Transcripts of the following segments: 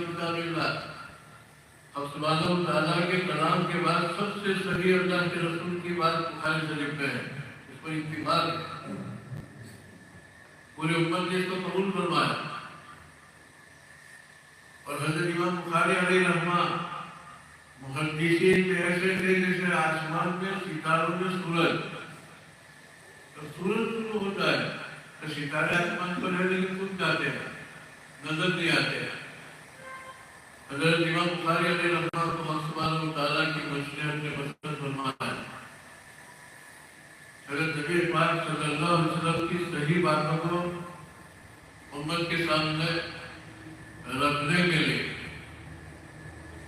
کتاب اللہ، اب سبحانہ و تعالیٰ کے کلام کے بعد سب سے صحیح اللہ کے رسول کی بات بخاری شریف میں ہے، اس پر اتفاق ہے، پوری امت نے اس کو قبول فرمایا۔ اور حضرت امام بخاری علیہ رحمہ محدثین میں ایسے تھے جیسے آسمان میں ستاروں میں سورج، تو سورج شروع ہوتا ہے تو ستارے آسمان پر ہے لیکن کچھ جاتے ہیں، نظر نہیں آتے ہیں۔ حضرت امام بخاری علیہ رحمہ کو حق سبحانہ و تعالیٰ کی مشیت نے مسند فرمایا ہے۔ حضرت نبی پاک صلی اللہ علیہ وسلم کی صحیح باتوں کو امت کے سامنے رکھنے کے لیے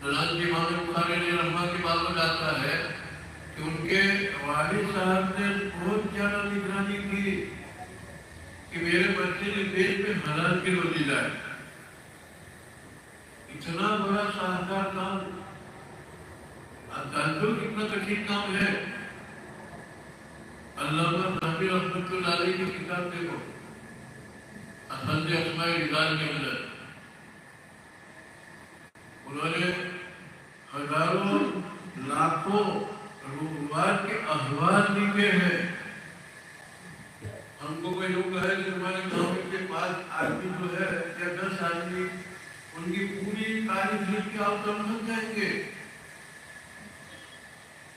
حضرت امام بخاری علیہ رحمہ کی بات میں آتا ہے کہ ان کے والد صاحب نے بہت زیادہ نگرانی کی کہ میرے بچے کے پیٹ میں حلال کی روزی جائے۔ اتنا بڑا شاہکار کام، آپ جانتے ہو کتنا کٹھن کام ہے۔ علامہ نبی رحمۃ اللہ علیہ کی کتاب دیکھو، اصل اسماء رجال کے اندر انہوں نے ہزاروں لاکھوں روایات کے احوال لکھے ہیں۔ ہم کو کوئی لوگ ہے کہ ہمارے گاؤں کے پاس آدمی جو ہے یا 10 آدمی ان کی پوری تاریخ لکھ کے آپ سمجھ جائیں گے۔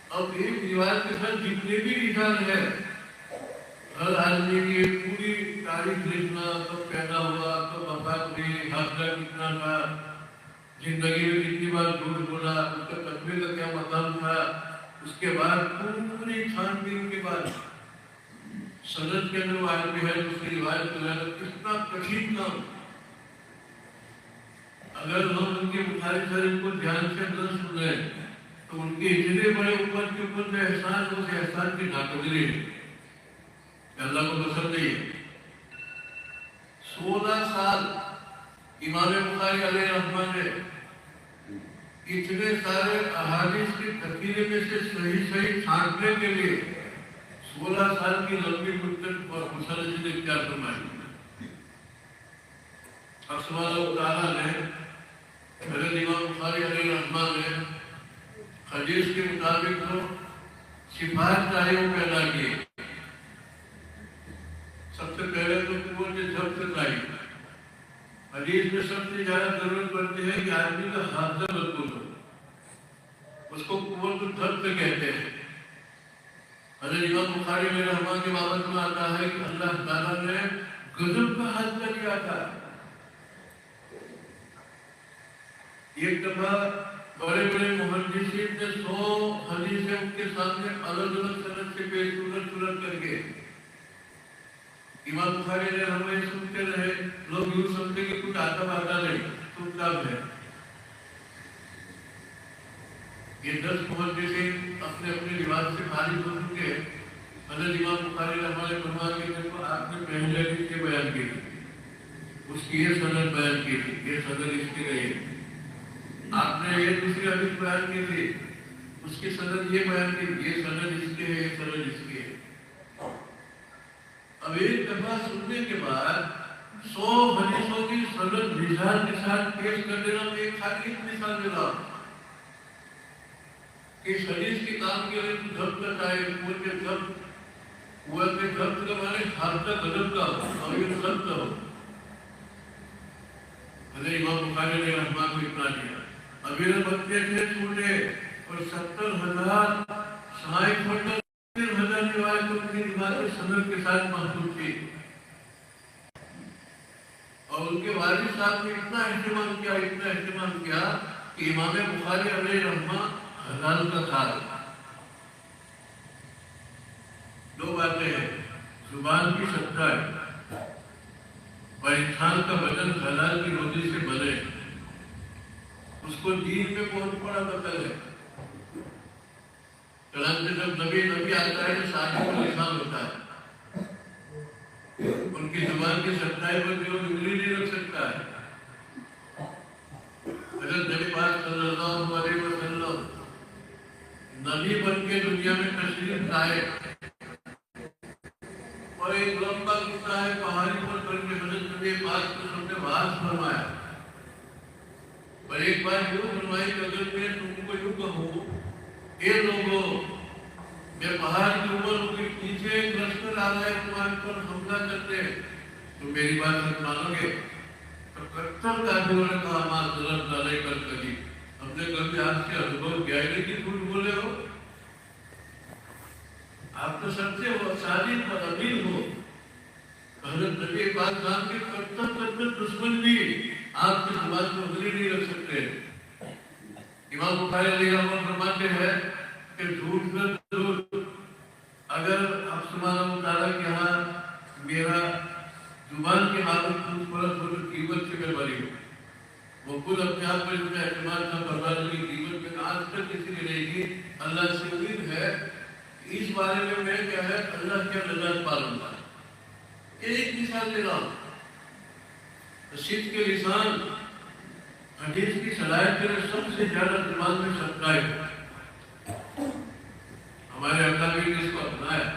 اب ایک روایت کے ساتھ جتنے بھی رجال ہے، ہر آدمی کی پوری تاریخ لکھنا، کب پیدا ہوا، کب وفات ہوئی، حادثہ کتنا تھا، زندگی میں کتنی بار جھوٹ بولا، اس کا تقوی کا کیا مقام تھا، اس کے بعد پوری چھان بین کے بعد سند کے اندر وہ آدمی ہے اس کی روایت کر رہا ہے۔ کتنا کٹھن کام، اگر ہم ان کے بخاری شریف کو دھیان سے نہ سنیں تو ان کے اتنے بڑے اوپر کے اوپر جو احسان ہے اس احسان کی ناقدری ہے کہ اللہ کو پسند نہیں ہے۔ 16 سال امام بخاری علیہ رحمہ نے اتنے سارے احادیث کی تفسیر میں سے صحیح چھانٹنے کے لیے 16 سال کی لمبی مدت اور مسلسل اختیار فرمائی۔ اب سبحانہ و تعالیٰ نے حضرت امام بخاری علیہ رحمہ نے حدیث کے مطابق تو صفات چاہیے پیدا کیے۔ سب سے پہلے تو قوت ضبط چاہیے۔ حدیث میں سب سے زیادہ ضرورت پڑتی ہے کہ آدمی کا حافظہ مضبوط ہو، اس کو قوت ضبط کہتے ہیں۔ حضرت امام بخاری علیہ رحمہ کے بابت میں آتا ہے کہ اللہ تعالیٰ نے غضب کا حادثہ کیا تھا۔ ایک دفعہ بڑے بڑے محدثین نے 100 حدیثیں ان کے سامنے الگ الگ سند سے پیش الٹ کر کے امام بخاری علیہ رحمہ یہ سنتے رہے۔ لوگ یوں سمجھتے کہ کچھ آتا نہیں، چپ چاپ ہے۔ یہ 10 محدثین اپنے اپنے رواج سے خارج ہو چکے۔ حضرت امام بخاری رحمہ نے فرمایا کہ دیکھو آپ نے پہلے حدیث کے بیان کی تھی، اس کی یہ سند بیان کی تھی، یہ سند اس کی نہیں ہے۔ آپ نے یہ دوسری حدیث بیان کی تھی، اس کی سند یہ بیان کی، یہ سند اس کے ہے، یہ سند اس کے ہے۔ اب ایک دفعہ سننے کے بعد 100 حدیثوں کی سند مثال کے ساتھ پیش کر دینا، میں ایک خالی مثال دے رہا ہوں کہ اس حدیث کے کام کے لیے ضبط کا ہے، قوت کے ضبط کا معنی حادثہ غضب کا ہو اور یہ ضبط کا ہو۔ حضرت امام بخاری علیہ رحمہ کو اتنا دیا۔ امیر بچے تھے چھوٹے اور 70,000 صحائف پڑھنا، 70,000 روایتوں کی روایت سند کے ساتھ محفوظ تھی۔ اور ان کے والد صاحب نے اتنا اہتمام کیا کہ امام بخاری علیہ رحمہ حلال کا کھا۔ دو باتیں ہیں، زبان کی سچائی اور انسان کا بدن حلال کی روزی سے بنے، اس کو دین میں بہت بڑا دخل ہے۔ چنانچہ جب نبی آتا ہے تو شادی کا لسان ہوتا ہے، ان کی زبان کی سچائی پر جو انگلی نہیں رکھ سکتا ہے۔ حضرت نبی پاک صلی اللہ علیہ وسلم نبی بن کے دنیا میں تشریف لائے اور ایک لمبا قصہ ہے پہاڑی پر چڑھ کے حضرت نبی پاک کو سب نے واز فرمایا اور ایک بات یوں فرمائی کہ اگر میں تم کو یوں کہوں اے لوگوں میں پہاڑ کے اوپر کے پیچھے ایک لشکر آ رہا ہے تمہارے پر حملہ کرتے تو میری بات سب مانو گے؟ تو کتر کافروں نے کہا ماں ضرورت ڈالے کر کبھی ہم نے کبھی آپ سے انبھو کیا ہے کہ جھوٹ بولے ہو آپ تو سب سے صادق اور امین ہو حضرت نبی پاک صاحب کے کتر دشمن بھی آپ کی زبان کو اگلی نہیں رکھ سکتے امام بخاری علیہ السلام فرماتے ہیں کہ جھوٹ میں ضرور اگر اب سبحانہ تعالیٰ کے ہاں میرا زبان کے حالت خود فرض ہو تو قیمت سے میں بری ہوں وہ خود اپنے آپ پر اس میں اعتماد نہ برداشت کی قیمت میں آج تک کسی نے نہیں کی اللہ سے امید ہے اس بارے میں کیا ہے اللہ کے نظر پالوں گا ایک مثال دے رہا ہوں رشید کے لسان حدیث کی صلاحیت کے سب سے زیادہ زبان میں سچائی ہمارے اکابر نے اس کو اپنایا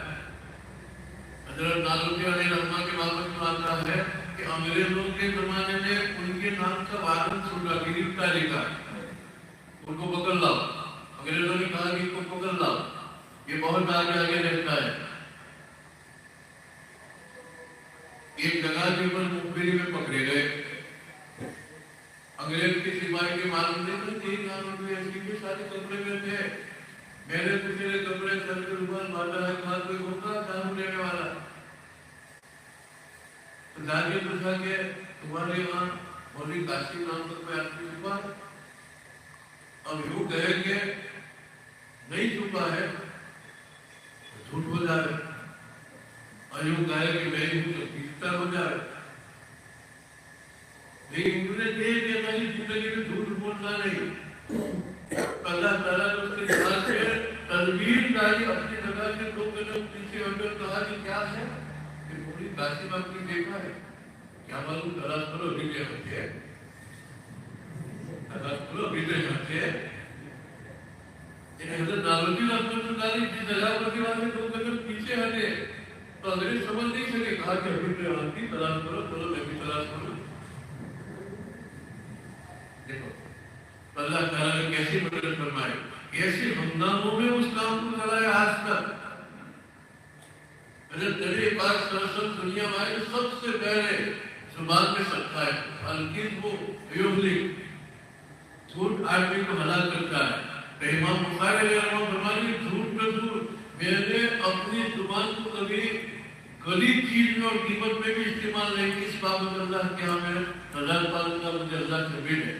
حضرت نالوتی علیہ رحمہ کے بابت میں آتا ہے کہ انگریزوں کے زمانے میں ان کے نام کا وارن سنا گرفتاری کا ان کو پکڑ لاؤ انگریزوں نے کہا کہ ان کو پکڑ لاؤ یہ بہت آگے آگے رہتا ہے ایک جگہ کے اوپر مخبری میں پکڑے گئے انگریز کے سپاہی کے معلوم نہیں تھا تین نام میں ایسی بھی سارے کپڑے میں تھے میرے پچھلے کپڑے سر کے اوپر ماتا ہے کھا کوئی ہوتا کام لینے والا تو جا کے پوچھا کہ تمہارے یہاں مولوی قاسم نام کا کوئی آدمی چھپا اب یوں کہیں کہ نہیں چھپا ہے جھوٹ ہو جائے اور یوں کہے کہ میں ہوں تو پیچھتا ہو جائے لیکن انہوں نے دیکھ کہ میری زندگی میں جھوٹ بولنا نہیں اللہ تعالیٰ نے اس کے ساتھ سے تدبیر ڈالی اپنی جگہ سے دو قدم پیچھے ہٹ کر کہا کہ کیا ہے کہ مولوی قاسم آپ نے دیکھا ہے کیا معلوم تلاش کرو بھیجے ہوتے تلاش کرو بھیجے ہوتے حضرت نالوتی رحمۃ اللہ علیہ کی جگہ پر کے بعد دو قدم پیچھے ہٹے تو انگریز سمجھ نہیں سکے کہا کہ ابھی آپ کی تلاش کرو چلو میں بھی تلاش کروں دیکھو اللہ تعالیٰ نے کیسی مدد فرمائی کیسے ہمناموں میں اس کام کو کرایا آج تک حضرت نبی پاک صلی اللہ علیہ وسلم دنیا میں سب سے پہلے زبان میں سکتا ہے الکذب یہلک جھوٹ آدمی کو ہلاک کرتا ہے امام بخاری علیہ السلام فرماتے ہیں جھوٹ پہ جھوٹ میں نے اپنی زبان کو کبھی غلیظ چیز میں اور قیمت میں بھی استعمال نہیں کی اس بابت اللہ کے ہاں میں رضا پالوں کا مجھے اللہ سے امید ہے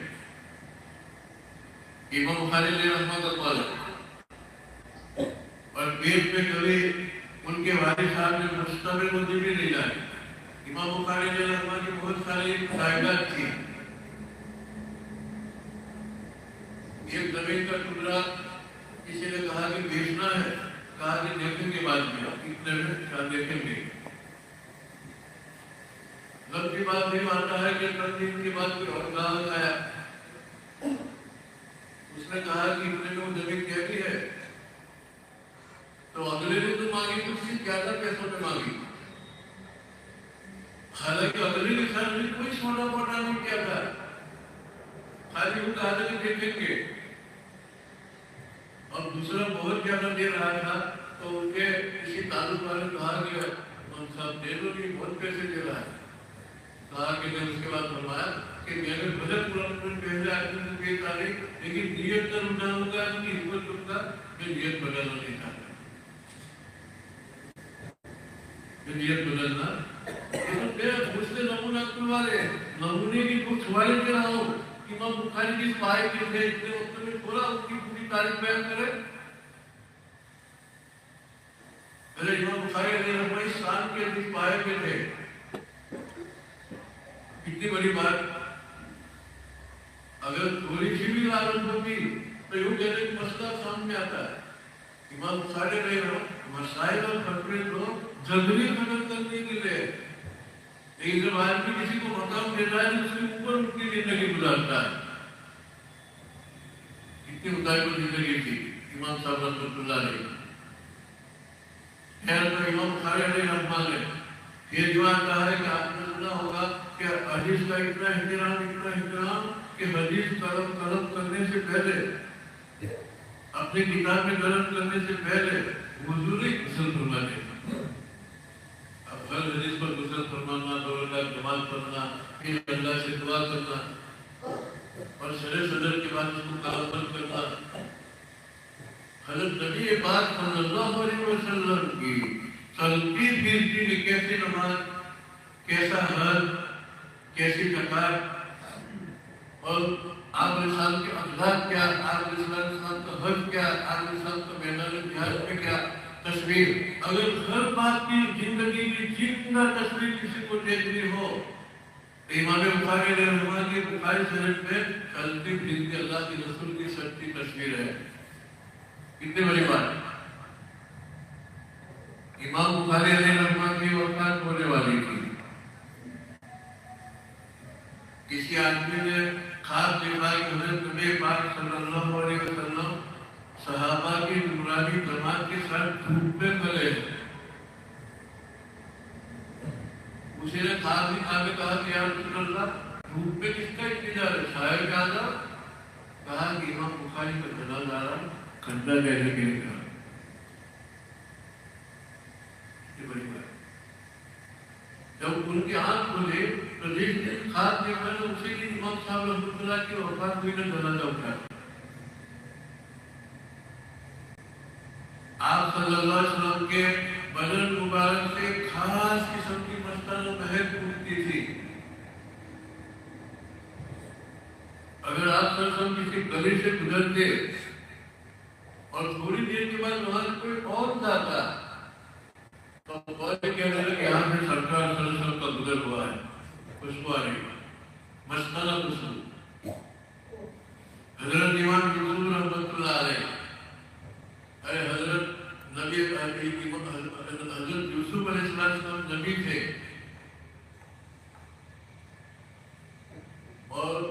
امام بخاری علیہ السلام کا قول ہے اور پیٹ میں کبھی ان کے والد صاحب نے مستمر مجھے بھی نہیں لائی امام بخاری علیہ السلام کی بہت ساری شائدات تھی ایک زمین کا ٹکڑا کسی نے کہا کہ بیچنا ہے کہا کہ دیکھیں گے بعد میں کتنے میں کیا دیکھیں گے غلط کی بات نہیں مانتا ہے کہ دن کے بعد کوئی اور گاہک آیا اس نے کہا کہ اتنے میں وہ زمین کہتی ہے تو اگلے نے تو مانگی تو اس سے زیادہ پیسوں میں مانگی حالانکہ اگلے کے ساتھ میں کوئی چھوٹا موٹا نہیں کیا تھا خالی وہ کہا تھا کہ دیکھیں گے اور دوسرا بہت زیادہ دے رہا تھا تو ان کے کسی تعلق والے کہا کہ ہم صاحب دے دو نہیں بہت پیسے دے رہا ہے کہا کہ میں اس کے بعد فرمایا کہ میں نے بجٹ پورا پہلے آدمی کو یہ تاریخ لیکن نیت کر اٹھاؤں گا ان کی ہمت کروں گا میں نیت بدلنا نہیں چاہتا میں نیت بدلنا مجھ سے نمونہ کھلوا رہے نمونے کی کچھ والے دے رہا ہوں امام بخاری کی پائے کے تھے اتنے وقت میں تھوڑا ان کی پوری تاریخ بیان کرے پہلے امام بخاری علیہ رحمہ شان کے حدیث پائے کے تھے کتنی بڑی بات اگر تھوڑی سی بھی لالچ ہوتی تو یوں کہتے کہ مسئلہ سامنے آتا ہے امام بخاری علیہ رحمہ مسائل اور فتوے کو جلدی ختم کرنے کے لیے لیکن جب آدمی کسی کو مقام دیتا ہے اس کے اوپر ان کی زندگی گزارتا ہے کتنی مطابق زندگی تھی امام صاحب رحمۃ اللہ علیہ خیر تو امام بخاری علیہ رحمہ نے یہ دعا کہا ہے کہ آپ نے سنا ہوگا کہ حدیث کا اتنا احترام کہ حدیث طلب کرنے سے پہلے اپنی کتاب میں درج کرنے سے پہلے حضور غسل فرماتے. اب ہر حدیث پر غسل فرمانا، دو رکعت جماعت پڑھنا، پھر اللہ سے دعا کرنا اور صدر کے بعد اس کو کامل کرنا. حضرت نبی پاک صلی اللہ علیہ وسلم کی چلتی پھرتی کی کیسی نماز، کیسا حل، کیسی زکات، اور آپ علیہ السلام کے اخلاق کیا، آپ علیہ السلام کا حج کیا، آپ علیہ السلام کا میدان جہاد میں کیا تصویر. اگر ہر بات کی زندگی کی جتنا تصویر کسی کو دیکھنی ہو تو امام بخاری علیہ رحمہ کی بخاری شریف میں چلتی پھرتی اللہ کے رسول کی سچی تصویر ہے. کتنی بڑی بات. امام بخاری علیہ رحمہ کی وفات ہونے والی تھی. کسی آدمی نے خواب دیکھا کہ حضرت نبی پاک صلی اللہ علیہ وسلم صحابہ کی نورانی جماعت کے ساتھ دھوپ میں کھڑے ہیں. اسی نے خواب دکھا کے کہا کہ یا رسول اللہ دھوپ میں کس کا انتظار ہے، شاید کیا تھا؟ کہا کہ امام بخاری کا جنازہ آ رہا، کھنڈا کہنے کے لیے کہا. بڑی بات. جب ان کی آنکھ کھلے تو جس دن خواب دیکھا تو اسی دن امام صاحب رحمۃ اللہ کی وفات ہوئی نے جنازہ اٹھایا. آپ صلی اللہ علیہ وسلم کے بدن مبارک سے خاص قسم کی مستانہ مہک اٹھتی تھی. اگر آپ صلی اللہ علیہ وسلم کسی گلی سے گزرتے اور تھوڑی دیر کے بعد وہاں کوئی اور جاتا تو بہت کہنے لگے یہاں سے سرکار صلی اللہ علیہ وسلم کا گزر ہوا ہے، خوشبو آ رہی مستانہ خوشبو. حضرت امام یوسف رحمۃ اللہ علیہ، ارے حضرت نبی حضرت یوسف علیہ السلام نبی تھے اور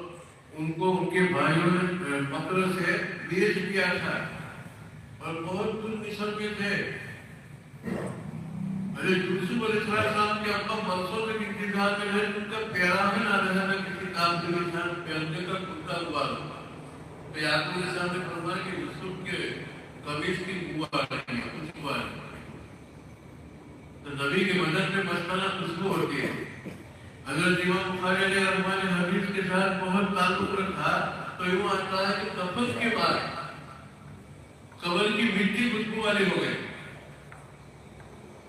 ان کو ان کے بھائیوں نے مکر سے بیچ دیا تھا اور بہت دور مصر میں تھے. حضرت یوسف علیہ السلام کے ابا برسوں میں انتظار میں رہے، ان کا پیرا میں نہ رہا تھا کسی کام کے نشان پہننے کا کتا ہوا تھا. تو یعقوب علیہ السلام نے فرمایا کہ یوسف کے قمیص کی بو آ رہی ہے، خوشبو آ رہی ہے. تو نبی کے بدن میں مستانہ خوشبو ہوتی ہے. حضرت امام بخاری علیہ رحمہ نے حدیث کے ساتھ بہت تعلق رکھا تو یوں آتا ہے کہ دفن کے بعد قبر کی مٹی خوشبو والی ہو گئی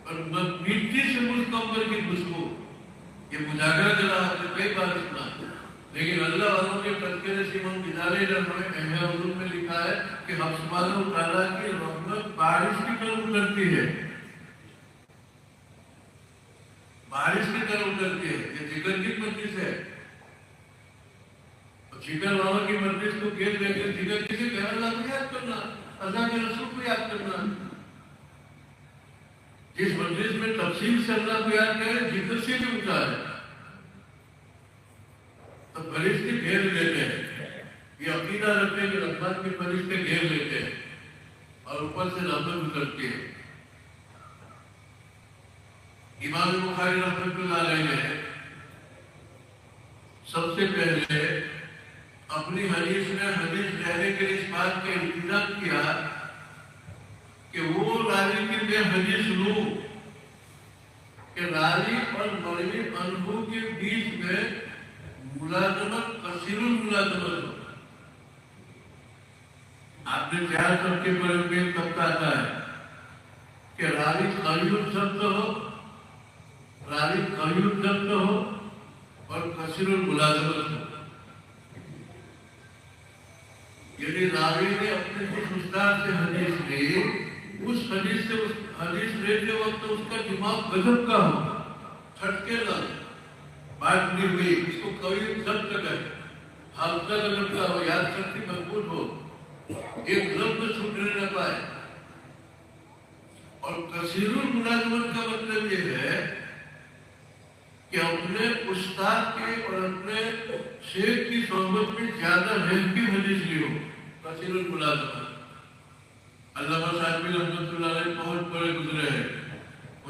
اور مٹی سے مستقبل کی خوشبو. یہ مجاہرہ کے رہا ہے کئی بار سنا، لیکن اللہ والوں کے تذکرے سے امام غزالی رحمہ احیاء علوم میں لکھا ہے کہ ہم سبحانہ و تعالیٰ کی رحمت بارش کی طرح اترتی ہے، بارش کی طرح اترتی ہے. یہ جگر کی مجلس ہے، جگر والوں کی مجلس کو گھیر لے کر جگر کسی کہ اللہ کو یاد کرنا، اللہ کے رسول کو یاد کرنا. جس مجلس میں تفصیل سے اللہ کو یاد کرے جگر سے بھی اونچا ہے. تو فرشتے گھیر لیتے ہیں، یہ عقیدہ رکھتے ہیں کہ رحمت کے فرشتے گھیر لیتے ہیں اور اوپر سے رحمت اترتی ہے. امام بخاری رحمۃ اللہ علیہ نے سب سے پہلے اپنی حدیث میں حدیث لینے کے لیے اس بات کا انتظام کیا کہ وہ راوی کی میں حدیث لوں کہ راوی اور مروی عنہ کے بیچ میں ملازمت کثیر الملازمت ہو. آپ نے چار طبقے پر میں طبقہ آتا ہے کہ راوی قلیل ضبط ہو، راوی قلیل ضبط ہو اور کثیر الملازمت ہو. یعنی راوی نے اپنے جس استاد سے حدیث لی اس حدیث سے اس حدیث لیتے وقت اس کا دماغ غضب کا ہو، چھٹکے نہ بات نہیں ہوئی، اس کو قلیل ضبط کہتے ہیں، حافظہ غضب کا ہو، یاد شکتی مضبوط ہو، ایک لفظ چھوٹنے نہ پائے. اور کثیر الملازمت کا مطلب یہ ہے کہ اپنے استاد کے اور اپنے شیخ کی صحبت میں زیادہ رہ کی حدیث لی ہو، کثیر الملازمت. علامہ صاحب رحمۃ اللہ علیہ بہت بڑے گزرے ہیں،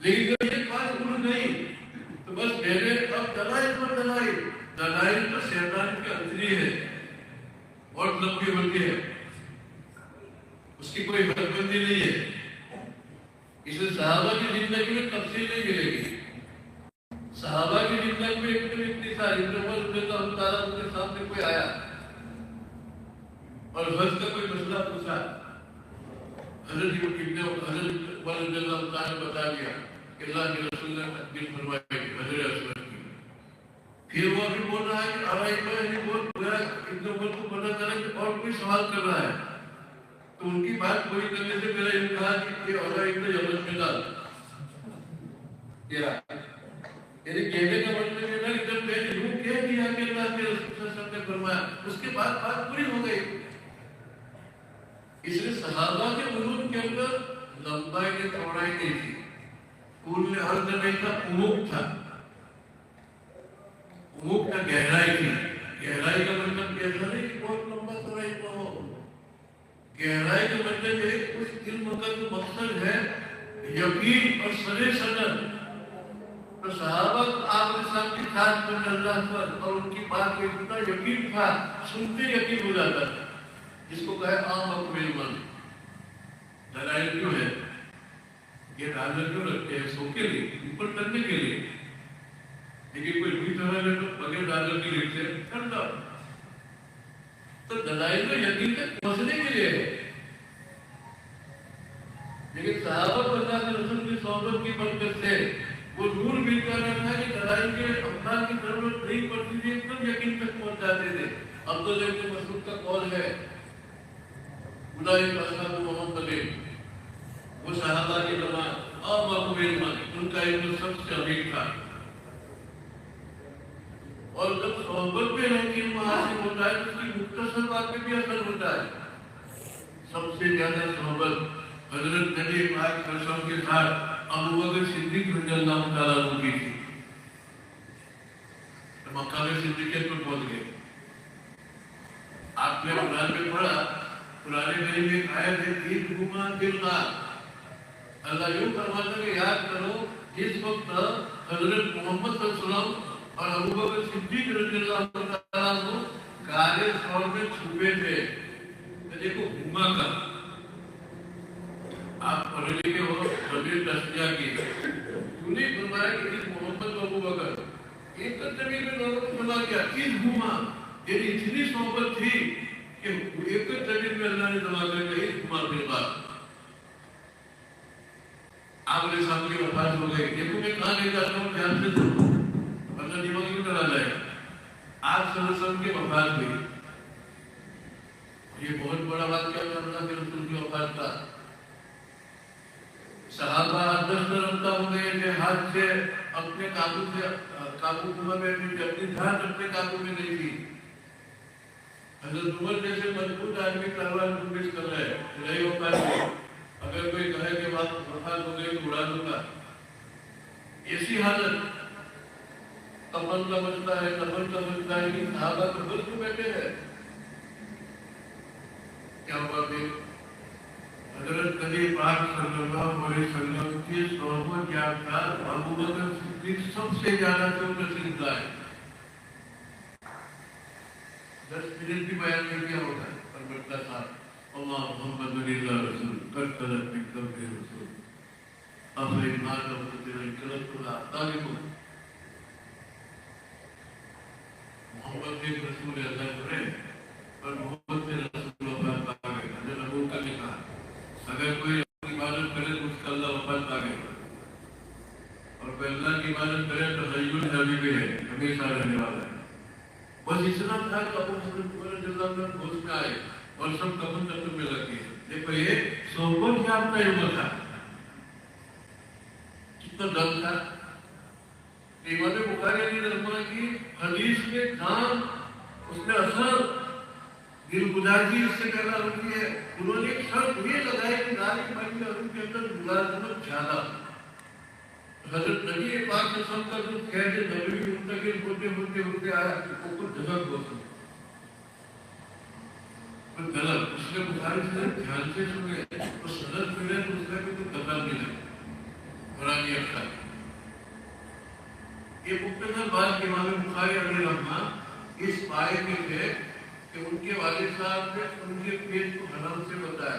لیکن جب یہ بات اڑ گئی تو بس میرے اب دلائل پر دلائل، دلائل تو شیطان کے اندری ہے اور لمبی بندی ہے، اس کی کوئی حد بندی نہیں ہے۔ اس لیے صحابہ کی زندگی میں تفصیل نہیں ملے گی۔ صحابہ کی زندگی میں ایک اتنی ساری اللہ تعالیٰ ان کے سامنے کوئی آیا اور حج کا کوئی مسئلہ پوچھا، حضرت اللہ تعالیٰ نے بتا دیا کہ اللہ کے رسول نے تکبیر فرمائی حضرت اسود کی، پھر وہ ابھی بول رہا ہے کہ آرائی میں بہت پورا ایک کو پتا چلا کہ اور کوئی سوال کر رہا ہے، تو ان کی بات پوری کرنے سے میرا یہ کہا کہ آرائی میں یمن میں ڈال دیا، یعنی کہنے کا مطلب یہ تھا کہ جب میں نے یوں کہہ دیا کہ اللہ کے رسول صلی اللہ علیہ وسلم نے فرمایا، اس کے بعد بات پوری ہو گئی۔ اس لیے صحابہ کے علوم کے اندر لمبائی نے چوڑائی نہیں تھی، پور میں عرض نہیں تھا، عمق تھا، عمق کا گہرائی تھی۔ گہرائی کا مطلب ایسا نہیں کہ بہت لمبا چوڑائی نہ ہو، گہرائی کا مطلب ہے اس علم کا جو مقصد ہے یقین اور سرے صدر، تو صحابہ آپ کے سامنے خاص کر اللہ پر اور ان کی بات میں اتنا یقین تھا، سنتے یقین ہو جاتا تھا، جس کو کہے عام اقوال من۔ دلائل کیوں ہے؟ یہ ڈالر کیوں رکھتے ہیں؟ سو کے لیے، اوپر کرنے کے لیے، لیکن کوئی بھی طرح ہے تو بغیر ڈالر کی لکھ سے کر دو، تو دلائل میں یقین تک پہنچنے کے لیے ہے۔ لیکن صحابہ کو اللہ کے رسول کی صحبت کی برکت سے وہ نور بھی کر رہا تھا کہ دلائل کے افطار کی ضرورت نہیں پڑتی تھی، ایک دم یقین تک پہنچ جاتے تھے۔ عبداللہ ابن مسعود کا قول ہے، اولئک اصحاب محمد، وہ صحابہ کی جماعت عام اقوال من، ان کا علم سب سے عمیق تھا، اور جب صحبت میں رہ کے علم حاصل ہوتا ہے تو اس کی مختصر بات پہ بھی اثر ہوتا ہے۔ سب سے زیادہ صحبت حضرت نبی پاک صلی اللہ علیہ وسلم کے ساتھ ابو بکر صدیق رضی اللہ تعالیٰ عنہ کی تھی، مقام صدیقیت پر پہنچ گئے۔ آپ نے قرآن میں پڑھا، قرآن کریم میں ایک آیت ہے، عید گما دلغا، اللہ یوں فرماتا کہ یاد کرو جس وقت حضرت محمد صلی اللہ علیہ وسلم اور ابو بکر صدیق رضی اللہ تعالیٰ عنہ غار ثور میں چھپے تھے۔ دیکھو گما کا آپ پڑھے لکھے ہو، کبھی تسلیہ کی، کیوں نہیں فرمایا کہ اس محمد و ابو بکر ایک زمین میں لوگوں کو سنا گیا اس گھوما، یعنی اتنی صحبت تھی کہ ایک زمین میں اللہ نے جمع کر کے اس گھوما کے بعد آپ نے سامنے وفات ہو گئی۔ دیکھو میں کہاں لے جاتا ہوں، دھیان سے سنو ورنہ دماغ کیوں کرا جائے۔ آپ صلی اللہ علیہ وسلم کی وفات ہوئی، یہ بہت بڑا واقعہ ہے اللہ کے رسول کی وفات کا۔ صحابہ دست رفتہ ہو گئے تھے، ہاتھ سے اپنے قابو میں اپنی دھات اپنے قابو میں نہیں تھی۔ حضرت عمر جیسے مضبوط آدمی تلوار گردش کر رہے نہیں ہو پاتے، اگر کوئی کہے کہ بات وفات ہو گئی تو اڑا دوں گا، ایسی حالت کمل کا مسئلہ ہے، کمل کا مسئلہ ہے کہ صحابہ تو بس کو بیٹھے ہیں۔ کیا ہوا کہ حضرت نبی پاک صلی اللہ علیہ وسلم کی صحبت یافتہ ابو بکر صدیق سب سے زیادہ کیوں تشریف لائے؟ 10 منٹ بھی بیان نہیں کیا ہوگا پر بڑھتا تھا اللہ محمد اللہ رسول قد خلت من قبلہ رسول افإن مات أو قتل انقلبتم على أعقابكم۔ محمد کے رسول اللہ کرے پر محمد کے رسول وفات پا گئے۔ حضرت ابو بکر نے کہا اگر کوئی عبادت کرے تو اس کا اللہ وفات پا گئے، اور کوئی اللہ کی عبادت کرے تو حی النبی بھی ہے، ہمیشہ رہنے والا ہے۔ بس اتنا تھا کہ ابو بکر رضی اللہ عنہ ہوش میں آئے اور سب کفن دفتر میں لگ گئے۔ دیکھو یہ صحبت کیا اپنا علم تھا، کتنا دم تھا۔ امام بخاری نے رحمہ کی حدیث میں کام اس نے اثر دل گزارگی اس سے کرنا ہوتی ہے۔ انہوں نے ایک شرط یہ لگائی کہ داری بھائی حضور کے اندر ملازمت زیادہ، حضرت نبی پاک صلی اللہ علیہ وسلم کا جو قید نبوی منتقل ہوتے آیا وہ کچھ جگہ ہو سکتا کوئی غلط، اس نے بخاری سے دھیان سے سنے تو سند ملے تو اس کا بھی کوئی قدر نہیں ہے۔ قرآن ثانی اختر. یہ مختصر بات امام بخاری علیہ الرحمہ اس پائے کے تھے کہ ان کے والد صاحب نے ان کے پیٹ کو حرام سے بتایا،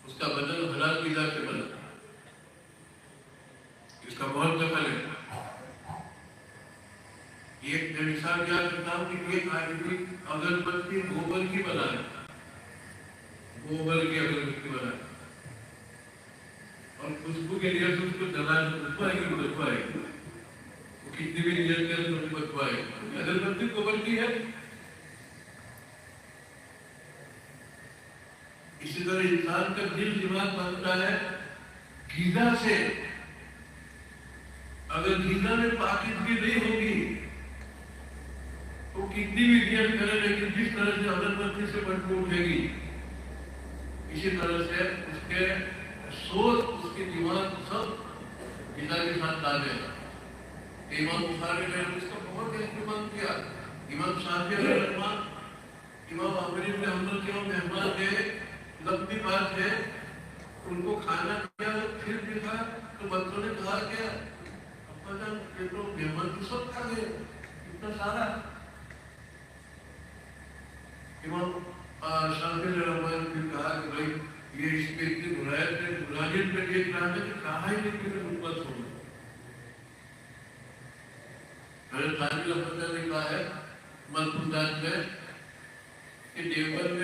اس کا بدن حلال غذا سے بنا. اس کا بہت دخل ہے. ایک مثال یاد کرتا ہوں کہ ایک آدمی اگربتی گوبر کی بنائے، گوبر کی اگربتی بنائے اور خوشبو کے لیے اس کو دلائے بچوائے گی، بچوائے گی، وہ کتنی بھی نیت کرے تو بچوائے گی. اگربتی گوبر کی ہے. اسی طرح انسان کا دل دماغ بنتا ہے غذا سے. اگر غذا میں پاکیزگی نہیں ہوگی تو کتنی بھی نیت کرے لیکن جس طرح سے اگربتی سے بدبو اٹھے گی، اسی طرح سے اس کے سوچ، اس کے دماغ سب غذا کے ساتھ ڈالے. امام بخاری نے اس کا بہت اہتمام کیا. امام شافعی علیہ الرحمہ امام احمد بن حنبل کے مہمان تھے، لمبی بات ہے، ان کو کھانا دیا پھر دکھا تو بچوں نے کہا کہ ابا جان یہ تو مہمان تو سب کھا گئے اتنا سارا. امام شافعی علیہ الرحمہ نے کہا کہ بھائی یہ اس پہ اتنی برائیت ہے، برائیت میں دیکھ رہا ہے کہ کہا ہی نہیں کہ محبت ہو. حضرت خانوی رحمۃ اللہ نے کہا ہے ملفوظات میں کہ دیوبند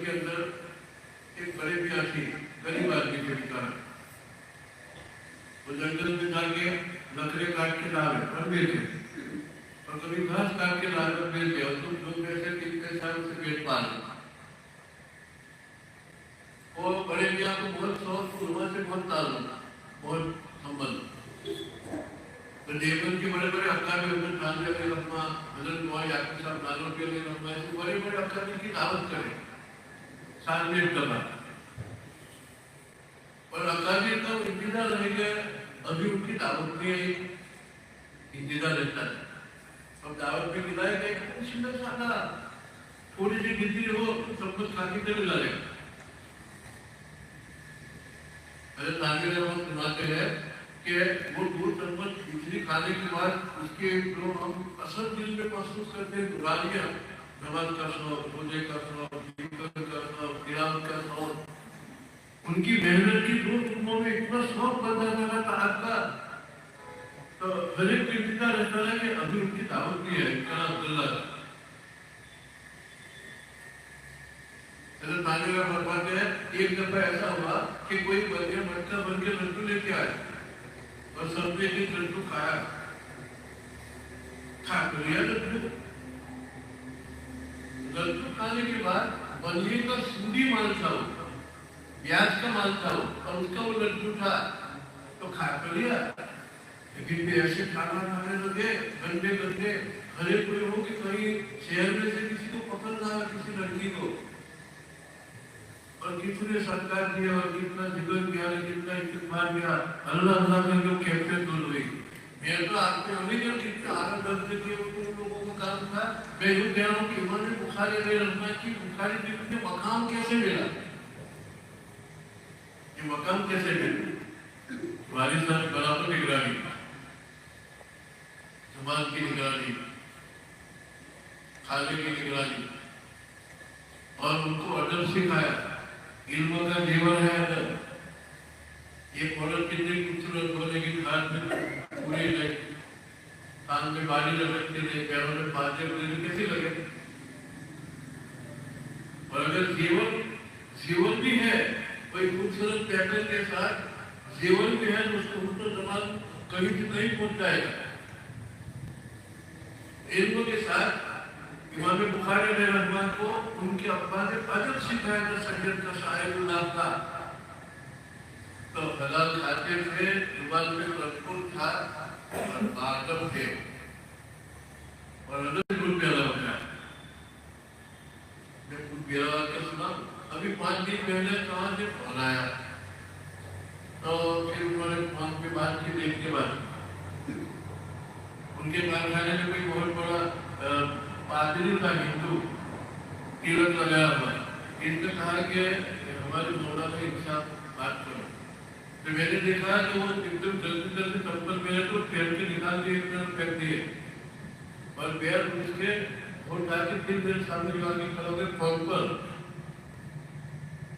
کے اندر ایک بڑے پیاسی غریب آدمی کے بچارا، وہ جنگل میں جا کے لکڑے کاٹ کے لا رہے اور بیچے، اور کبھی گھاس کاٹ کے لا کر بیچ گیا. تو جو پیسے کتنے سال سے پیٹ پال اور بڑے میاں کو بہت شوق، علماء سے بہت تعلق، بہت سنبھل. تو دیوبند کے بڑے بڑے اقدام حضرت خانوی علیہ الرحمہ، حضرت مولانا یعقوب صاحب نانوتوی علیہ الرحمہ، ایسے بڑے بڑے اقدام کی دعوت کرے سال میں ایک دفعہ. اور اقدام کا انتظار رہ گیا، ابھی ان کی دعوت نہیں آئی، انتظار رہتا ہے. اب دعوت میں گلایا گیا کہ سندر سادہ تھوڑی سی گنتی ہو سب کچھ کھا کے ملا لے. حضرت خانوی علیہ الرحمہ فرماتے ہیں کہ وہ دودھ چمچ بجلی کھانے کے بعد اس کے جو ہم اثر دل میں محسوس کرتے ہیں برائیاں، نماز کا شوق، روزے کا شوق، ذکر کا شوق، تلاوت کا شوق، ان کی محنت کی دو تموں میں اتنا شوق بن جاتا تھا آپ کا. تو ہر ایک کو انتظار رہتا ہے کہ ابھی ان کی دعوت نہیں ہے. کہا عبداللہ حضرت خانوی کا فرماتے ہیں ایک دفعہ ایسا ہوا کہ کوئی بچہ بن کے لڈو لے کے آئے اور سب نے ایک لڈو کھایا، کھا کر لیا لڈو. لڈو کھانے کے بعد بنیے کا سودی مال تھا، بیاج کا مال تھا، اور اس کا وہ لڈو تھا تو کھا کر لیا. لیکن بھی ایسے کھانا کھانے لگے گندے گندے، ہر ایک کوئی ہو کہ کہیں شہر میں سے کسی کو پکڑ رہا کسی لڑکی کو، اور کتنے صدقہ دیا اور کتنا ذکر کیا، کتنا استغفار کیا، اللہ اللہ کا جو کیفیت دور ہوئی. میں تو آپ کو ابھی جو کتنے آرام کرتے تھے ان لوگوں کو کام تھا. میں یوں کہہ رہا ہوں کہ امام بخاری علیہ الرحمہ کی بخاری شریف میں مقام کیسے ملا، یہ مقام کیسے ملا؟ والد صاحب برابر نگرانی، زبان کی نگرانی، کھانے کی نگرانی، اور ان کو ادب سکھایا. علم کا جیون ہے ادب. ایک عورت کتنی خوبصورت ہونے کی خاص میں پوری نہیں، کان میں بالی لگ سکتے تھے، پیروں میں پانچے ہوتے کیسے لگے. اور اگر جیون بھی ہے کوئی خوبصورت پیٹرن کے ساتھ جیون بھی ہے تو اس کو اردو زبان کہیں سے نہیں پہنچ جائے گا. علم کے ساتھ امام بخاری علیہ الرحمہ کو ان کے ابا نے ادب سکھایا تھا، سید کا شاعر اللہ کا. تو حلال کھاتے تھے، زبان میں رسول تھا اور باادب تھے، اور ادب بالکل پیارا ہوتا ہے. میں کچھ پیارا کر سنا. ابھی 5 دن پہلے کہاں سے فون آیا تو پھر انہوں نے فون پہ بات کی. دیکھ کے بعد ان کے کارخانے میں کوئی بہت بڑا پادری تھا ہندو، تیرتھ لگایا ہوا. اس نے کہا کہ ہمارے مولانا کے ساتھ بات کرو. تو میں نے دیکھا کہ وہ ایک دم جلدی جلدی چپل پہنے تو پھیر کے نکال دیے ایک طرف پھینک دیے اور پیر اس کے اور جا کے پھر میرے سامنے جو آگے کھڑا ہو گئے فون پر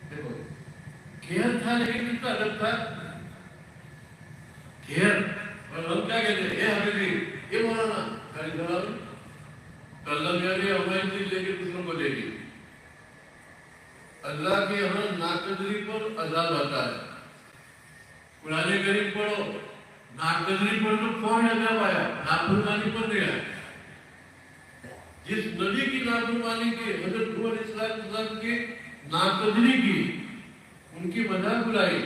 دیکھو گھیر تھا لیکن کتنا الگ تھا گھیر اور ہم کیا کہتے ہیں اے حبیبی اے مولانا خالی جواب اللہ میاں نے ہماری چیز لے کے دوسروں کو دے دی اللہ کی ہمیں ناقدری پر عذاب آتا ہے قرآن کریم پڑھو ناقدری پر تو کون عذاب آیا نافرمانی پر نہیں آیا جس نبی کی نافرمانی کی حضرت نوح علیہ السلام کی ناقدری کی ان کی مذاق اڑائی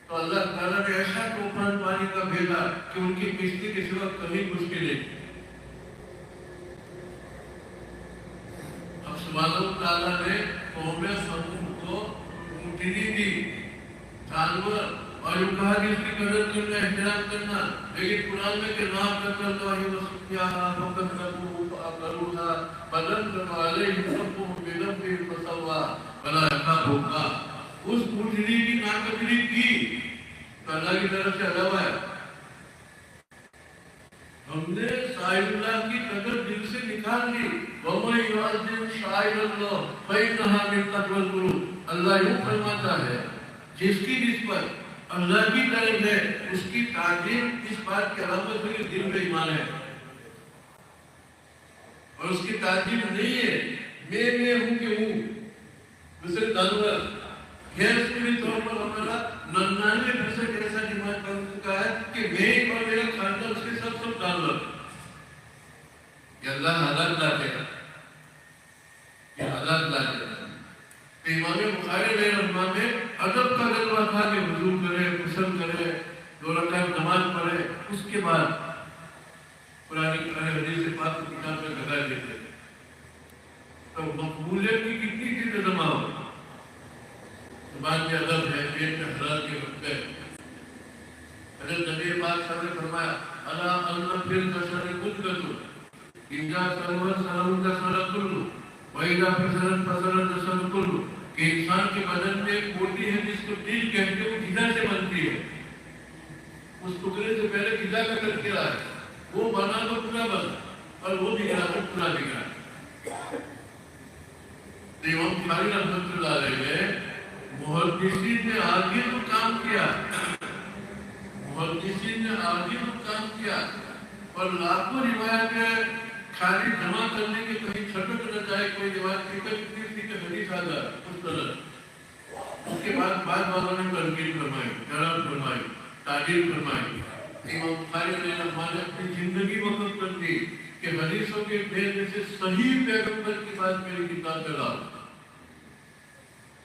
تو اللہ تعالیٰ نے ایسا طوفان پانی کا بھیجا کہ ان کی کشتی کے سوا کہیں مشکل نہیں اب سبحانہ تعالیٰ نے قوم سمود کو اونٹنی دی جانور اور جو کہا کہ اس کی قدر کرنا احترام کرنا لیکن قرآن میں کہ نام کرتا اللہ وسیعہ وقت ربو فاقروها فلنتم علیہم ربهم بذنبهم فسوا فلا يخافوها اس اونٹنی کی ناقدری کی تو اللہ کی طرف سے عذاب ہے ہم نے شاعر اللہ کی قدر دل سے نکال لی وَمَنْ يُعَظِّمْ شَعَائِرَ اللَّهِ فَإِنَّهَا مِنْ تَقْوَى الْقُلُوبِ اللہ یوں فرماتا ہے جس کی نسبت اللہ کی طرف ہے اس کی تعظیم اس بات کی علامت ہے کہ دل میں ایمان ہے اور اس کی تعظیم نہیں ہے میں ہوں کہ ہوں دوسرے جانور غیر طور پر ہمارا 99% ایسا دماغ بن چکا ہے کہ میں اور میرا خاندان اس کے سب جانور یہ اللہ حالات لاتے ہیں یہ حالات لاتے ہیں کہ امام بخاری علیہ الرحمہ میں ادب کا غلبہ تھا کہ وضو کرے غسل کرے 2 رکعت نماز پڑھے اس کے بعد قرآن حدیث پاک کی کتاب میں لگا دیتے تو مقبولیت کی کتنی چیزیں جمع ہو زبان میں ادب ہے پیٹ میں حلال کے وقت ہے حضرت نبی پاک صاحب نے فرمایا الا ان فی البشر قدرۃ اذا سلم سلم الجسد كله واذا فسد فسد الجسد كله کہ انسان کے بدن میں ایک بوٹی ہے جس کو دل کہتے ہیں وہ غذا سے بنتی ہے اس ٹکڑے سے پہلے غذا کا تذکرہ ہے وہ بنا تو پورا بنا اور وہ بگڑا تو پورا بگڑا امام بخاری رحمۃ اللہ علیہ محدثین نے آگے تو کام کیا محدثین نے آگے تو کام کیا اور لاکھوں روایتیں خالی جمع کرنے کے کہیں چھٹک نہ جائے کوئی روایت فکر کسی کے حدیث آ جائے اس طرح اس کے بعد والوں نے تنقید فرمائی جرم فرمائی تعریف فرمائی امام بخاری علیہ الرحمہ نے اپنی زندگی وقف کر دی کہ حدیثوں کے بھیجنے سے صحیح پیغمبر کی بات میری کتاب میں لاؤ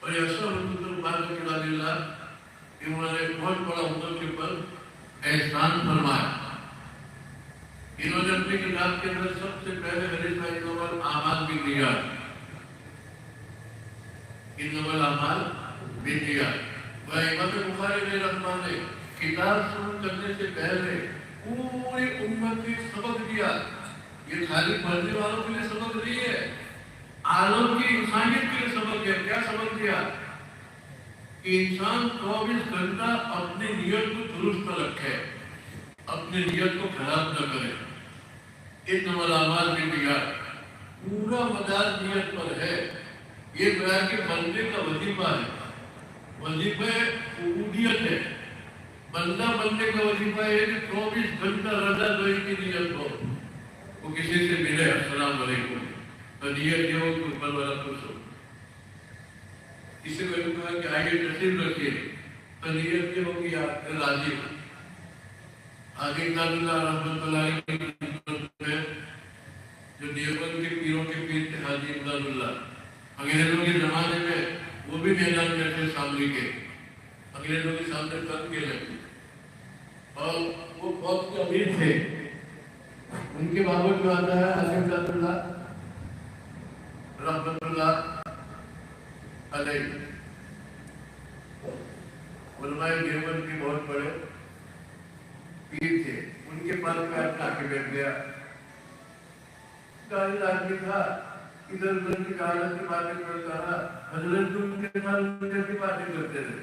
اور یہ اثر اللہ انہوں نے بہت بڑا امت کے اوپر احسان فرمایا انہوں نے اپنی کتاب کے اندر سب سے پہلے حدیث انما الاعمال بالنیات انما الاعمال بالنیات امام بخاری علیہ الرحمہ نے کتاب شروع کرنے سے پہلے پوری امت کو سبق دیا یہ خالی پڑھنے والوں کے لیے سبق نہیں ہے عالم کی انسانیت کے لیے سبق ہے کیا سبق دیا کہ انسان 24 گھنٹہ اپنی نیت کو درست رکھے اپنی نیت کو خراب نہ کرے انما الاعمال بالنیات پورا مدار نیت پر ہے یہ گویا کہ بندے کا وظیفہ ہے وظیفہ عبودیت ہے بندہ بننے کا وظیفہ ہے کہ 24 گھنٹہ رضا دوئی کی نیت ہو وہ کسی سے ملے السلام علیکم تو نیت یہ ہو کہ اوپر والا خوش ہو کسی کو کہا کہ آگے تشریف رکھیے تو نیت یہ ہو کہ آپ راضی ہو آگے اللہ رحمۃ اللہ علیہ جو دیوبند کے پیروں کے پیر تھے حاجی امداد اللہ انگریزوں کے زمانے میں وہ بھی میدان میں تھے سامنے کے انگریزوں کے سامنے تنگ کے لگے اور وہ بہت کے امیر تھے ان کے بابت جو آتا ہے حاجی امداد اللہ رحمۃ اللہ علیہ علماء دیوبند کے بہت بڑے پیر تھے ان کے پاس میں آ کے بیٹھ گیا کاہل آدمی تھا ادھر ادھر کی حالت کی باتیں کرتا رہا حضرت ان کے ساتھ ان کی باتیں کرتے رہے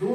2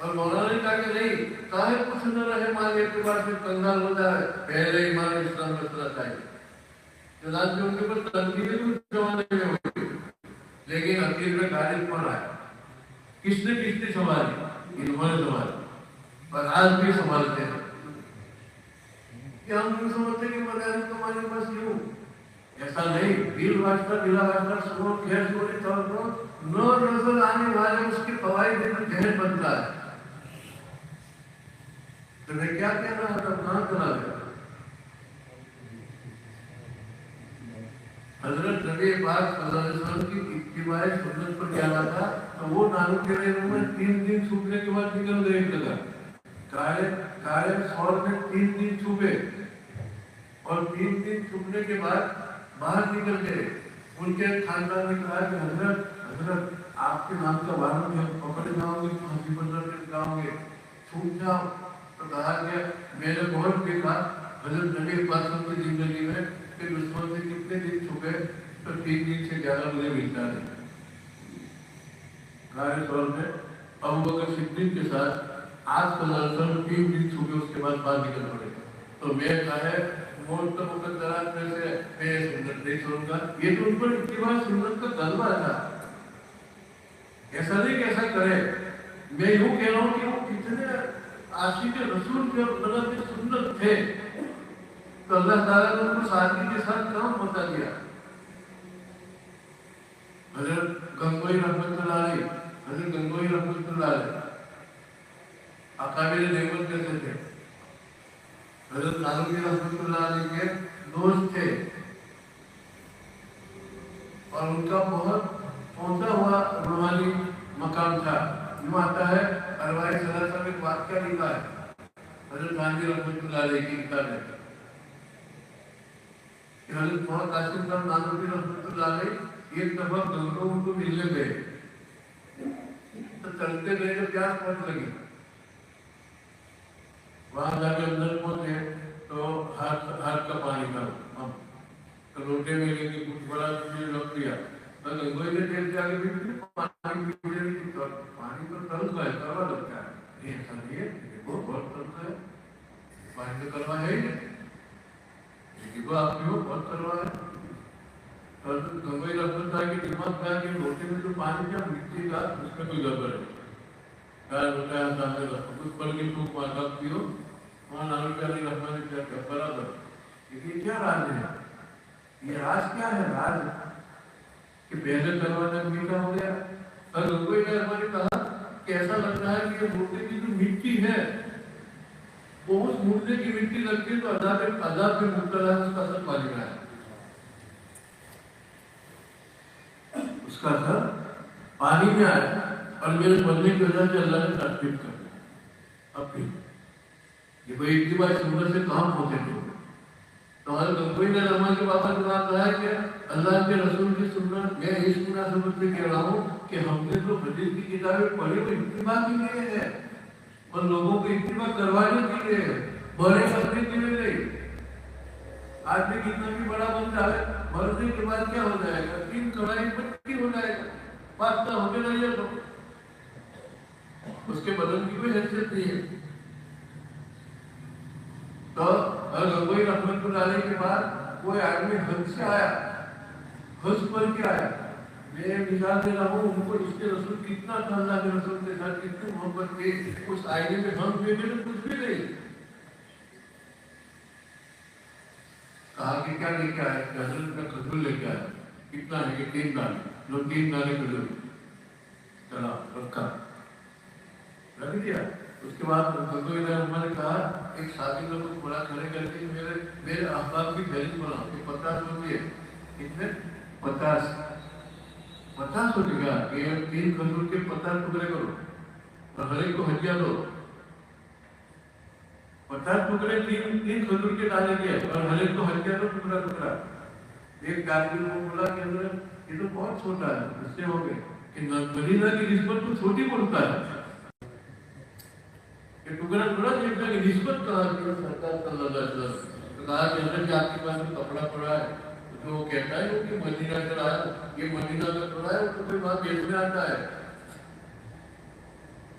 اور مولانا نے کہا کہ نہیں، چاہے کچھ نہ رہے مال اعتبار سے کنگال ہو جائے، پہلے ایمان اسلام رسنا چاہیے۔ چنانچہ ان کے اوپر تنقیدیں بھی اس زمانے میں ہوئی، لیکن اخیر میں غالب کون آیا؟ کس نے سنبھالی؟ انہوں نے سنبھالی، اور آج بھی سنبھالتے ہیں۔ کہ ہم نہیں سمجھتے کہ مدارس تمہارے پاس کیوں؟ ایسا نہیں، دل واسطہ بلا واسطہ سنو گھر سونے چھوڑ نو نظر آنے والے اس کے فوائد میں ذہن بنتا ہے۔ تو میں کیا کہہ رہا تھا، کہاں چلا گیا؟ حضرت نبی پاک صلی اللہ علیہ وسلم کی اتباع سنت پر کیا رہا تھا، تو وہ نانو کے رہنے میں 3 دن چھوٹنے کے بعد نکل گئے ایک جگہ، کالے سور میں 3 دن چھپے، اور 3 دن چھپنے کے بعد باہر نکل گئے۔ ان کے خاندان نے کہا کہ حضرت آپ کے نام کا وارن ہے، پکڑ جاؤ گے، پھانسی پر لٹک جاؤ گے، چھوٹ جاؤ۔ تو کہا گیا میں نے بہت دیکھا حضرت نبی پاک کی زندگی میں کہ دشمن سے کتنے دن چھپے، تو 3 دن سے 11 مجھے ملتا نہیں۔ کالے سور میں ابو بکر صدیق کے ساتھ آج صلی اللہ علیہ وسلم 3 دن چھپے، اس کے بعد باہر نکل پڑے۔ تو میں کہا ہے موت تو مقدرات میں سے میں سنت نہیں چھوڑوں گا۔ یہ تو ان پر اتباع سنت کا غلبہ تھا۔ ایسا نہیں کہ ایسا کرے، میں یوں کہہ رہا ہوں کہ وہ کتنے عاشق رسول کے مطلب سنت تھے، تو اللہ تعالیٰ نے ان کو سادگی کے ساتھ کام بتا دیا۔ حضرت گنگوئی رحمۃ اللہ علیہ، حضرت گنگوئی رحمۃ اللہ علیہ اکابر دیوبند کہتے تھے، حضرت نانوی رحمۃ اللہ علیہ کے دوست تھے، اور ان کا بہت پہنچا ہوا روحانی مقام تھا۔ یوں آتا ہے ارواح ثلاثہ میں ایک واقعہ لکھا ہے حضرت نانوی رحمۃ اللہ علیہ کی کتاب ہے کہ حضرت محمد قاسم صاحب نانوی رحمۃ اللہ علیہ ایک دفعہ گنگو ان کو ملنے گئے، تو چلتے گئے جب پیاس بہت لگی، وہاں جا کے اندر پہنچے تو ہاتھ کا پانی کا لوٹے میں لے کے کچھ بڑا رکھ دیا، گنگوئی نے دیر سے آگے بھی پانی تو تلخ ہے، کڑوا لگتا ہے، نہیں ایسا نہیں ہے، وہ بہت تلخ ہے، پانی تو کڑوا ہے ہی نہیں، لیکن وہ آپ کی وہ بہت کڑوا ہے۔ اور گنگوئی رحمۃ اللہ کے دماغ کا کہ لوٹے میں جو پانی کیا مٹی کا، اس میں کوئی گڑبڑ ہے، خیر ہوتا ہے سامنے کچھ پڑھ کے تو پانا پیو، وہاں نانوی علیہ رحمٰن نے کیا کیا برابر، لیکن کیا راز ہے، یہ راز کیا ہے؟ راز کہ پہلے دروازہ میٹھا ہو گیا، اور گنگوئی رحمٰن نے کہا کہ ایسا لگتا ہے کہ مردے کی جو مٹی ہے وہ اس مردے کی مٹی لگتی ہے تو عذاب میں مبتلا ہے، اس کا اثر پانی میں ہے، اس کا اثر پانی میں آیا، اور میرے بننے کی وجہ سے اللہ نے ترتیب کر دیا۔ اب یہ کوئی اتباع سنت سے کہاں پہنچے تھے؟ تو حضرت گنگوئی نے رحمٰن کے پاپا کے بات کہا ہے کہ اللہ کے رسول کی سنت، میں اس مناسبت سے کہہ رہا ہوں کہ ہم نے جو حدیث کی کتابیں پڑھی وہ اتباع کے لیے ہے، اور لوگوں کو اتباع کروانے کے لیے ہے، بڑے کرنے کے لیے نہیں۔ آدمی کتنا بھی بڑا بن جائے، مرنے کے بعد کیا ہو جائے گا؟ 3 کڑھائی پکی ہو جائے گا، پاکتا ہو کے نہیں ہے، تو اس کے بدن کی کوئی حیثیت نہیں ہے۔ تو گنگوئی رحمۃ اللہ علیہ کے بعد کوئی آدمی حج سے آیا، حج پر کے آیا، میں مثال دے رہا ہوں، ان کو اس کے رسول کتنا تھا، اللہ کے رسول کے ساتھ کتنی محبت کی، اس آئینے میں ہم بھی کچھ بھی نہیں، کہا کہ کیا لے کے آئے؟ حضرت کا کھجور لے کے آیا، کتنا ہے کہ 3 دانے، لوگ 3 دانے کھجور، چلا رکھا رکھ دیا۔ اس کے بعد گنگوئی رحمٰن نے کہا ایک ساتھی لوگ کو بڑا کھڑے کر کے میرے احباب کی فہرست بناؤ کہ 50 ہوتی ہے، کتنے؟ 50 ہو چکا کہ 3 کھجور کے 50 ٹکڑے کرو اور ہر ایک کو ہدیہ دو، 50 ٹکڑے 3 کھجور کے ڈالے گئے اور ہر ایک کو ہدیہ دو ٹکڑا ٹکڑا۔ ایک کارگل کو بولا کہ یہ تو بہت چھوٹا ہے، اس سے ہو گئے کہ مدینہ کی نسبت تو چھوٹی بولتا ہے، ٹکڑا ٹکڑا دیکھنا کہ نسبت کہا کہ سرکار صلی اللہ علیہ وسلم تو کہا کہ حضرت آپ کے پاس کپڑا پڑا ہے، تو وہ کہتا ہے کہ مدینہ سے لایا، یہ مدینہ کا پڑا ہے، تو کوئی بات بیچنے آتا ہے،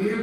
1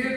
1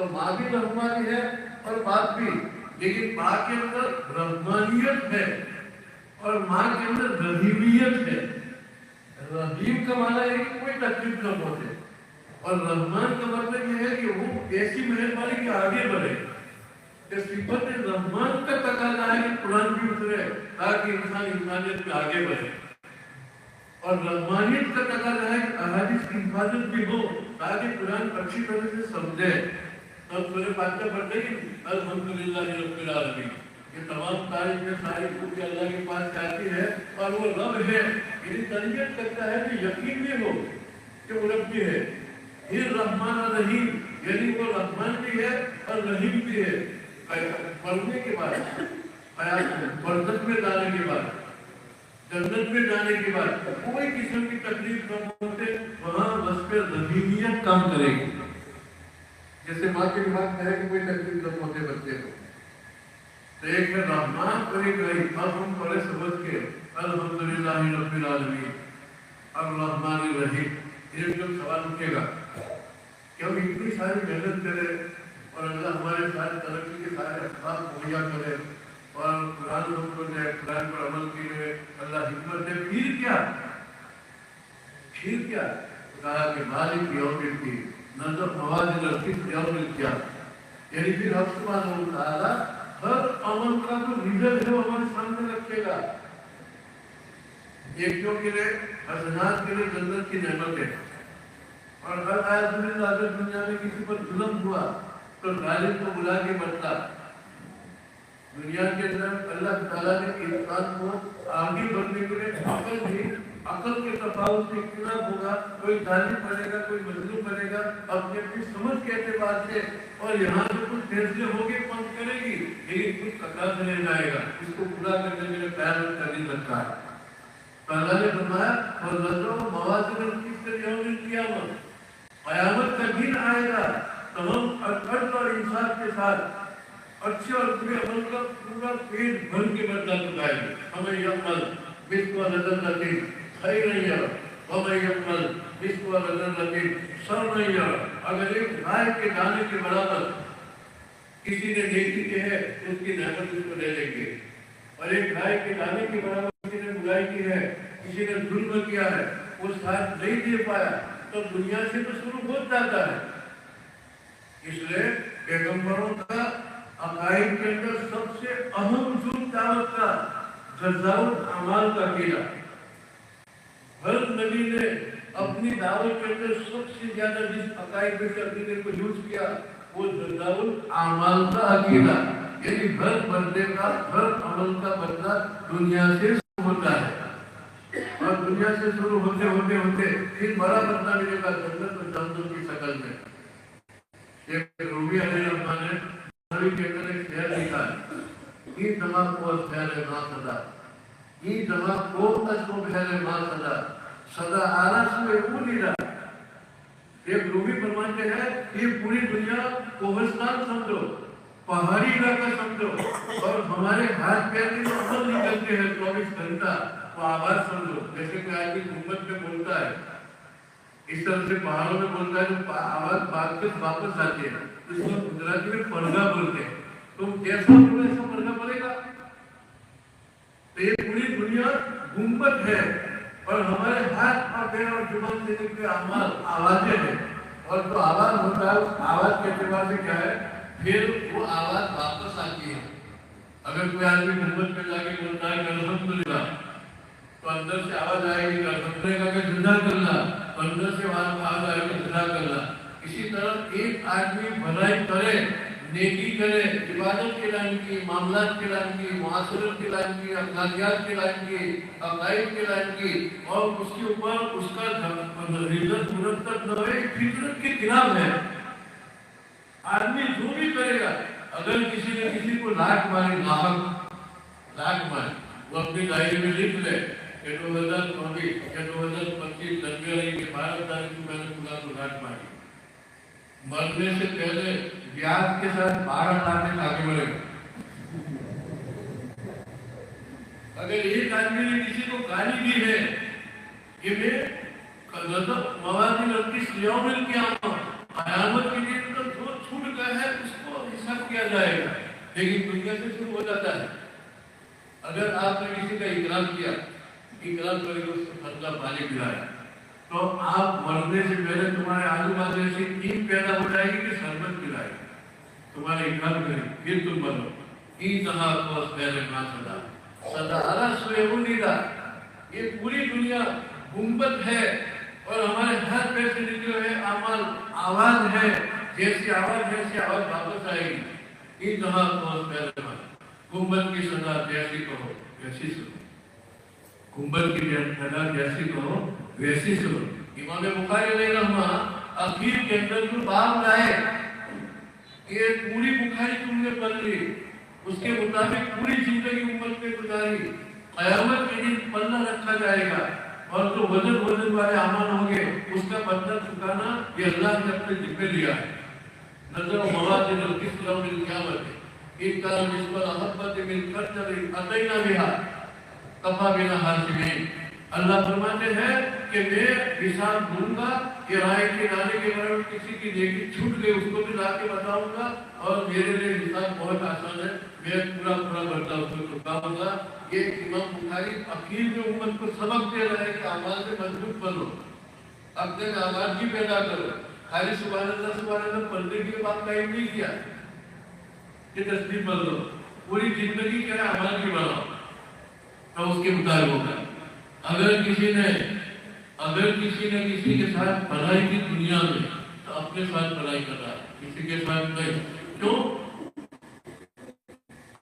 تو ماں بھی رحمانی ہے اور باپ بھی، لیکن ماں کے اندر رحمانیت ہے اور ماں کے اندر رحیمیت ہے۔ رحیم کا معنی ہے کہ کوئی تکلیف نہ پہنچے، اور رحمان کا مطلب یہ ہے کہ وہ ایسی مہربانی کے آگے بڑھے۔ کہ صفت رحمان کا تقاضا ہے کہ قرآن بھی اترے تاکہ انسان انسانیت میں آگے بڑھے، اور رحمانیت کا تقاضا ہے کہ احادیث کی حفاظت بھی ہو تاکہ قرآن اچھی طرح سے سمجھے۔ تو سورہ فاتحہ پڑھتے ہی الحمدللہ رب العالمین، یہ تمام تعریفیں ساری خوبی اللہ کے پاس جاتی ہے، اور وہ رب ہے، یعنی تربیت کرتا ہے کہ یقین بھی ہو کہ وہ رب بھی ہے۔ یہ رحمان اور رحیم، یعنی وہ رحمان بھی ہے اور رحیم بھی ہے۔ پڑھنے کے بعد برزخ میں جانے کے بعد، جنت میں جانے کے بعد کوئی قسم کی تکلیف نہ ہوتے، وہاں وصف رحیمیت کام کرے گی۔ جیسے ماں کے دماغ میں ہے کہ کوئی تکلیف نہ ہوتے بچے کو، تو ایک ہے رحمان اور ایک رحیم۔ اب ہم پڑھے سمجھ کے الحمدللہ رب العالمین الرحمن الرحیم، یہ جو سوال اٹھے گا کہ ہم اتنی ساری محنت کریں اور اللہ ہمارے ساتھ ترقی کے سارے اسباب مہیا کرے اور قرآن ہم کو دے، قرآن پر عمل کیے، اللہ حکمت دے، پھر کیا؟ پھر کیا؟ کہا کہ مالک یوم الدین، نظر موازن القسط یوم القیامہ، یعنی پھر حق سبحانہ و تعالیٰ ہر عمل کا جو رزلٹ ہے وہ ہمارے سامنے رکھے گا۔ ایکوں کے لیے حسنات کے لیے جنت کی نعمت ہے، اور ہر آیت میں اگر دنیا میں کسی پر ظلم ہوا تو غالب کو بلا کے بتلا۔ دنیا کے اندر اللہ تعالیٰ نے انسان کو آگے بڑھنے کے لیے عقل دی، عقل کے تفاوت سے اختلاف ہوگا، کوئی ظالم بنے گا، کوئی مظلوم بنے گا اپنی اپنی سمجھ کے اعتبار سے، اور یہاں سے کچھ فیصلے ہوگے پنچ کرے گی، لیکن کچھ کٹا سے لے جائے گا، اس کو پورا کرنے کے لیے پیار کرنے لگتا ہے۔ تو اللہ نے فرمایا اور نظروں موازن القسط یوم القیامہ، قیامت کا دن آئے گا تو ہم عدل اور انصاف کے ساتھ اچھے اور برے عمل کا پورا پیٹ بھر کے بدلہ چکائیں گے۔ ہمیں یعمل مثقال ذرۃ خیرا یرہ ومن یعمل مثقال ذرۃ شرا یرہ۔ اگر ایک رائے کے دانے کے برابر کسی نے نیکی کی ہے تو اس کی نعمت اس کو دے دیں گے، اور ایک رائے کے دانے کے برابر کسی نے برائی کی ہے، کسی نے ظلم کیا ہے، وہ ساتھ نہیں دے پایا تو دنیا سے تو شروع ہو جاتا ہے۔ اس لیے پیغمبروں کا عقائد کے اندر سب سے اہم جزء دعوت کا جزاء الاعمال کا عقیدہ۔ ہر نبی نے اپنی دعوت کے اندر سب سے زیادہ جس عقائد میں سے عقیدے کو یوز کیا وہ جزاء الاعمال کا عقیدہ، یعنی ہر بندے کا ہر عمل کا بدلہ دنیا سے شروع ہوتا ہے، اور دنیا سے شروع ہوتے ہوتے ہوتے پھر بڑا بدلہ ملے گا جنت اور جنتوں کی شکل میں۔ ایک رومی علیہ الرحمن نے نبی کے اندر ایک شعر لکھا ہے، این دماغ کو خیر ما صدا، این دماغ کو اشو خیر ما صدا، صدا آرس میں او لیرا۔ ایک رومی فرماتے ہیں یہ پوری دنیا کوہستان سمجھو، پہاڑی علاقہ سمجھو، اور ہمارے ہاتھ پیر کے جو عمل نکلتے ہیں 24 گھنٹہ وہ آواز سمجھو۔ جیسے کوئی آدمی گنبد میں بولتا ہے، اس طرح سے پہاڑوں میں بولتا ہے تو آواز بات کر واپس آتی ہے، اس کو گجراتی میں پرگا بولتے ہیں۔ تم جیسا بولو ایسا پرگا پڑے گا۔ تو یہ پوری دنیا گنبد ہے، اور ہمارے ہاتھ اور پیر اور زبان سے نکلے اعمال آوازیں ہیں، اور جو آواز ہوتا ہے اس آواز کے اعتبار سے کیا ہے پھر وہ آواز واپس آتی ہے۔ اگر کوئی آدمی گنبد میں جا کے بولتا ہے کہ الحمدللہ، تو اندر سے آواز آئے گی الحمدللہ کا کہ زندہ کرنا، اندر سے آواز آئے گی زندہ کرنا۔ اسی طرح ایک آدمی بھلائی کرے، نیکی کرے، عبادت کے لائن کی، معاملات کے لائن کی، معاشرت کے لائن کی، اخلاقیات کے لائن کی، عقائد کے لائن کی، اور اس کے اوپر اس کا رزق مرتب نہ ہوئے، فطرت کے خلاف ہے۔ آدمی جو بھی کرے گا، اگر کسی نے کسی کو لاکھ مارے، لاکھ مارے، وہ اپنی ڈائری میں لکھ لے کہ 2024 یا 2025 جنوری کے 12 تاریخ کو میں نے خدا کو لاکھ ماری، مرنے سے پہلے بیاج کے ساتھ 12 لاکھ آگے بڑھے گا۔ اگر ایک آدمی نے کسی کو گالی دی ہے کہ میں موازن القسط یوم القیامہ، قیامت کے دن تو جو چھوٹ گئے چکا ہے اس کو حساب کیا جائے گا، لیکن دنیا سے شروع ہو جاتا ہے۔ اگر آپ نے کسی کا اکرام کیا، اکرام کرے گا، اس کو ٹھنڈا پانی پلایا، تو آپ مرنے سے پہلے تمہارے آجو بازو ایسی ٹیم پیدا ہو جائے گی کہ شربت پلائے گی، تمہارے اکرام کرے، پھر تم بنو یہ پوری دنیا گنبد ہے، اور ہمارے ہر پیسے جو ہے عمل آواز ہے، جیسی آواز واپس آئے گی۔ گنبد کی سزا جیسی کہو ویسی سنو، گنبد کی سزا جیسی کہو ویسی سنو۔ امام بخاری علیہ رحمہ اخیر کے اندر جو باب لائے کہ پوری بخاری تم نے پڑھ لی، اس کے مطابق پوری زندگی امت میں گزاری، قیامت کے دن پلہ رکھا جائے گا، اور جو وزن والے اعمال ہوں گے اس کا بدلہ چکانا یہ اللہ نے اپنے ذمہ لیا ہے۔ نظر و موازن القسط یوم القیامت ان کا نسب الاحبت من خرجل اتینا بها کفا بنا حاسبین۔ اللہ فرماتے ہیں کہ میں حساب دوں گا کہ رائے کے ڈالے کے برابر کسی کی نیکی چھوٹ گئی اس کو بھی لا کے بتاؤں گا، اور میرے لیے حساب بہت آسان ہے، میں پورا بدلہ اس کو چکاؤں گا۔ یہ امام بخاری اخیر میں امت کو سبق دے رہا ہے کہ اعمال سے مضبوط بنو، اپنے اعمال بھی پیدا کرو، خالی سبحان اللہ پڑھنے کے بعد قائم نہیں کیا کہ تصدیق بدلو، پوری زندگی کیا ہے اعمال کی بناؤ، تو اس کے مطابق ہوگا۔ اگر کسی نے کسی کے ساتھ بھلائی کی دنیا میں، تو اپنے ساتھ بھلائی کر رہا ہے، کسی کے ساتھ نہیں۔ کیوں؟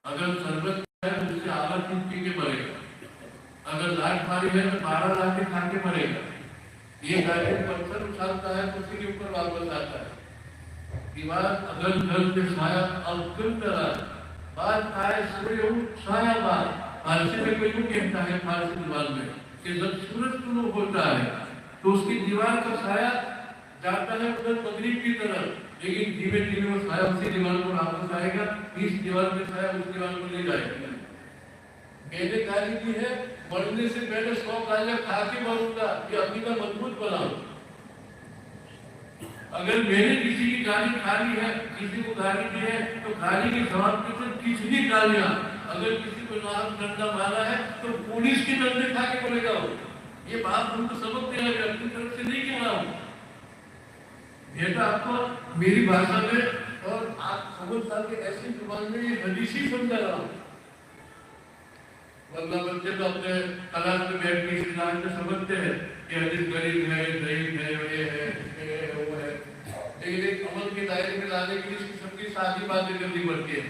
اگر شربت ہے تو اس سے آدھا چیز پی کے مرے گا، اگر لاٹ ماری ہے تو 12 لاٹیں کھا کے مرے گا۔ یہ گاڑی پتھر اچھالتا ہے تو اسی کے اوپر واپس آتا ہے۔ دیوار اگر گھر سے سایہ اور کم طرح بات آئے سورج سایہ بات، فارسی میں کوئی یوں کہتا ہے فارسی زبان میں کہ جب سورج طلوع ہوتا ہے تو اس کی دیوار کا سایہ جاتا ہے ادھر مغرب کی طرف، لیکن دھیمے دھیمے وہ سایہ اسی دیوار کو واپس آئے گا، اس دیوار میں سایہ اس دیوار کو لے جائے گا۔ میں نے گالی دی ہے مرنے سے پہلے 100 گالیاں کھا کے مروں گا، یہ عقیدہ مضبوط بناؤ۔ اگر میں نے کسی کی گالی کھا لی ہے، کسی کو گالی دی ہے، تو گالی کے جواب کے ساتھ کتنی گالیاں، اگر کسی کو ناک ڈنڈا مارا ہے تو پولیس کی ڈنڈے کھا کے مرے گا وہ۔ یہ بات ہم کو سبق دے رہا ہے، اپنی طرف سے نہیں کہہ رہا ہوں، بیٹا آپ کو میری بھاشا میں اور آپ سمجھ سکتے ایسی زبان میں یہ حدیث ہی سمجھا رہا ہوں، ورنہ بچے تو اپنے کلاس میں بیٹھ کے اس علاج میں سمجھتے ہیں کہ حدیث غریب ہے، ضعیف ہے، یہ ہے وہ ہے، لیکن ایک عمل کے دائرے میں لانے کے لیے اس قسم کی سادی باتیں کرنی پڑتی ہے۔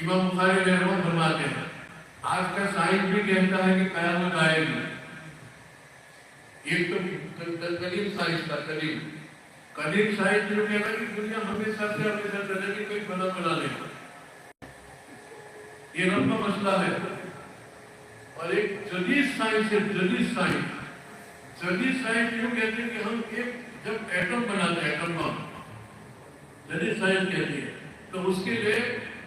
امام بخاری رحمہ فرماتے ہیں آج کا سائنس بھی کہتا ہے کہ قیامت آئے گی، ایک تو قدیم سائنس تھا، قدیم سائنس جو کہتا ہے کہ دنیا ہمیشہ سے چلے گی، کوئی بنا نہیں، یہ رب کا مسئلہ ہے۔ اور ایک جدید سائنس ہے، جدید سائنس یوں کہتے ہیں کہ ہم ایک جب ایٹم بناتے ہیں، ایٹم بم جدید سائنس کہتی ہے، تو اس کے لیے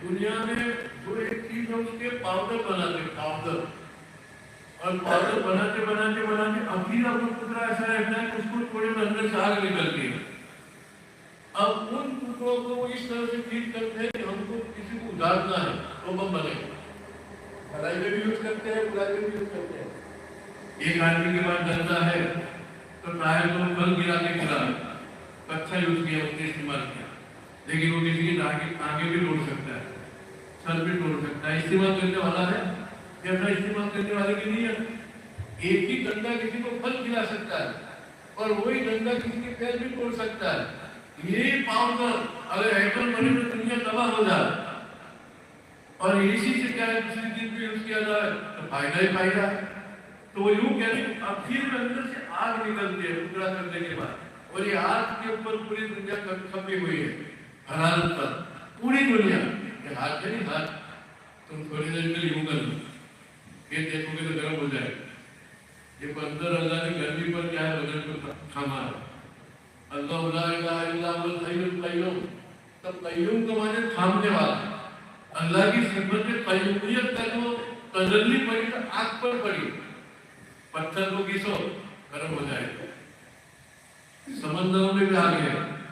دنیا میں جو ایک چیز ہے اس کے پاؤڈر بناتے ہیں، پاؤڈر، اور پاؤڈر بناتے اخیر آپ کو ٹکڑا ایسا رہتا ہے کہ اس کو تھوڑے میں اندر سے آگ نکلتی ہے۔ اب ان ٹکڑوں کو اس طرح سے ٹھیک کرتے ہیں کہ ہم کو کسی کو اجاڑنا ہے تو بم بنے گا، بڑائی میں بھی یوز کرتے ہیں، برائی میں بھی یوز کرتے ہیں۔ ایک آدمی کے بعد ڈرتا ہے تو ٹائر کو بل گرا کے گرا، اچھا یوز کیا، اس نے استعمال کیا، لیکن وہ کسی کی آگے بھی توڑ سکتا ہے، سر بھی توڑ سکتا ہے۔ استعمال کرنے والا ہے، کیسا استعمال کرنے والے کی نہیں ہے۔ ایک ہی ڈنڈا کسی کو پھل کھلا سکتا ہے، اور وہی ڈنڈا کسی کے پیر بھی توڑ سکتا ہے۔ یہی پاؤڈر اگر ایٹم بنے تو دنیا تباہ ہو جائے، اور اسی سے کیا ہے دوسری چیز بھی یوز کیا جائے تو فائدہ ہی فائدہ ہے۔ تو وہ یوں کہتے ہیں اب پھر اندر سے آگ نکلتی ہے ٹکڑا کرنے کے بعد، اور یہ آگ کے اوپر پوری دنیا کھپی ہوئی ہے، حرارت پر پوری دنیا۔ یہ ہاتھ ہے نہیں، ہاتھ تم تھوڑی دیر کے لیے یوں کر لو، یہ دیکھو گے تو گرم ہو جائے گا۔ یہ 15,000 کی گرمی پر کیا ہے بدن کو تھاما ہے۔ اللہ لا الہ الا هو الحی القیوم، تب قیوم کا معنی تھامنے والا، اللہ کی خدمت میں قیومیت کا جو تجلی پڑی تو آگ پر پڑی، پتھر کو گھسو گرم ہو جائے گا۔ سمندروں میں بھی آگ ہے،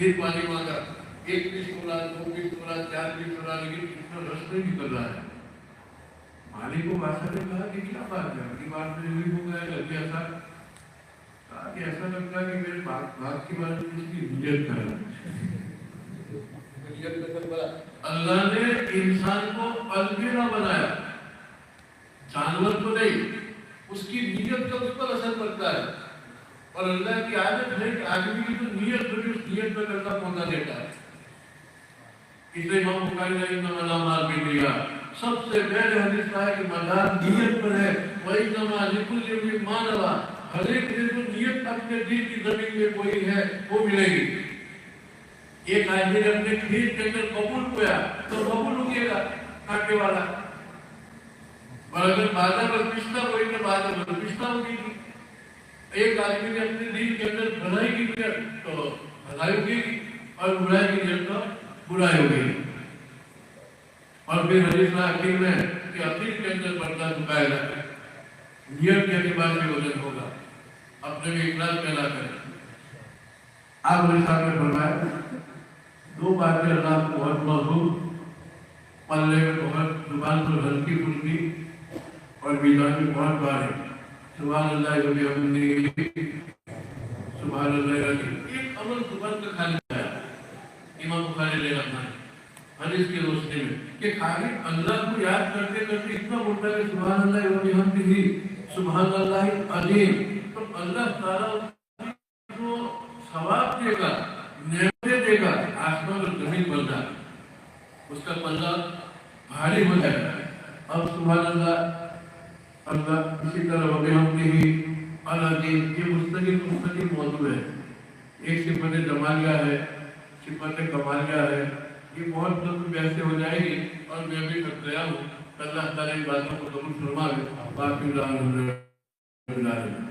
پھر پانی مانگا، 1 پیس تولا، 2 پیس تولا، 4 پیس تولا، لیکن اتنا رس نہیں نکل رہا ہے۔ مالک کو بادشاہ نے کہا کہ کیا بات ہے، اگلی بار میں یہی ہو گیا لگے ایسا، کہا کہ ایسا لگتا ہے کہ میرے بات کے بارے میں اس کی نیت کر رہا ہے۔ اللہ نے انسان کو قلبی نہ بنایا، جانور کو نہیں، اس کی نیت کا اس پر اثر پڑتا ہے، اور اللہ کی عادت ہے کہ آدمی کی جو نیت بنی اس نیت پر اللہ پہنچا دیتا ہے۔ اس لیے امام بخاری رحمہ اللہ مال بھی دیا، سب سے پہلے حدیث ہے کہ مدار نیت پر ہے، وَإِنَّمَا لِكُلِّ امْرِئٍ مَا نَوَىٰ، ہر ایک نے جو نیت اپنے دل کی زمین میں کوئی ہے وہ ملے گی۔ ایک آدمی نے اپنے کھیت کے اندر ببول بویا تو ببول اگے گا کاٹے والا، اور اگر بادل اور پشتہ کوئی تو بادل اور پشتہ ہوگی۔ ایک آدمی نے اپنے دل کے اندر بھلائی کی نیت تو بھلائی ہوگی، اور برائی کی نیت تو برائی ہوگی۔ اور پھر حدیث آخر میں کہ عقیل کے اندر پردہ چکایا جاتا ہے، نیت کے اعتبار سے وزن ہوگا، اپنے میں اخلاص پیدا کریں۔ آپ نے صاحب نے فرمایا 2 باتیں اللہ کو بہت محبوب، پلے میں بہت، زبان پر ہلکی پھلکی اور میدان میں بہت بھاری، سبحان اللہ و بحمدہ، سبحان اللہ العظیم۔ ایک عمل زبان کا خالی ہے، امام بخاری نے رکھا ہے حدیث کی روشنی میں کہ خالی اللہ کو یاد کرتے کرتے اتنا بولتا ہے کہ سبحان اللہ و بحمدہ، سبحان اللہ العظیم، تو اللہ تعالیٰ کو ثواب دے گا، نعمتیں دے گا، آسمان اور زمین بن جائے، اس کا پلہ بھاری ہو جائے گا۔ اب سبحان اللہ، اللہ اسی طرح وبحمدہ العظیم، یہ مستقل موضوع ہے۔ ایک صفت جمالیہ ہے، صفت کمالیہ ہے، یہ بہت لطف ایسے ہو جائے گی، اور میں بھی تھک گیا ہوں۔ اللہ تعالیٰ ان باتوں کو قبول فرما لے۔ باقی اللہ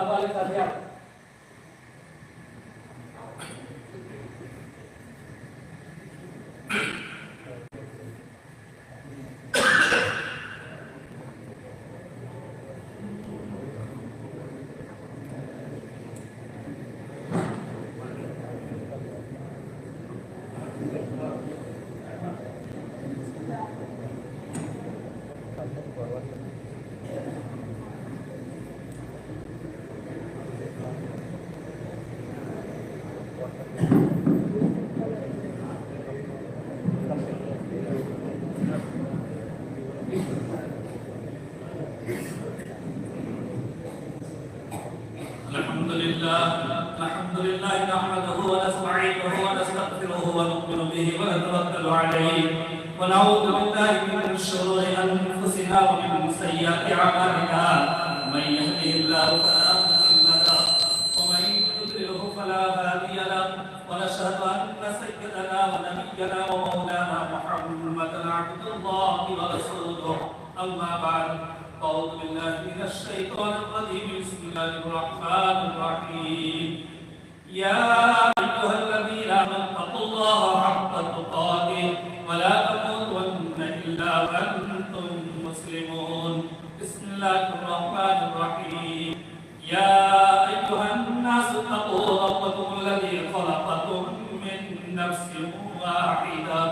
والے ساتھی آپ الحمد لله نحمده ونستعينه ونستغفره ونؤمن به ونتوكل عليه ونعوذ بالله من شرور انفسنا ومن سيئات اعمالنا، من يهده الله فلا مضل له ومن يضلل فلا هادي له، ونشهد ان سيدنا ونبينا ومولانا محمدا عبد الله ورسوله، اما بعد، أعوذ بالله من الشيطان الرجيم، بسم الله الرحمن الرحيم، يا أيها الذين آمنوا اتقوا الله حق تقاته ولا تموتن إلا وأنتم مسلمون، بسم الله الرحمن الرحيم، يا أيها الناس اتقوا ربكم الذي خلقكم من نفس واحدة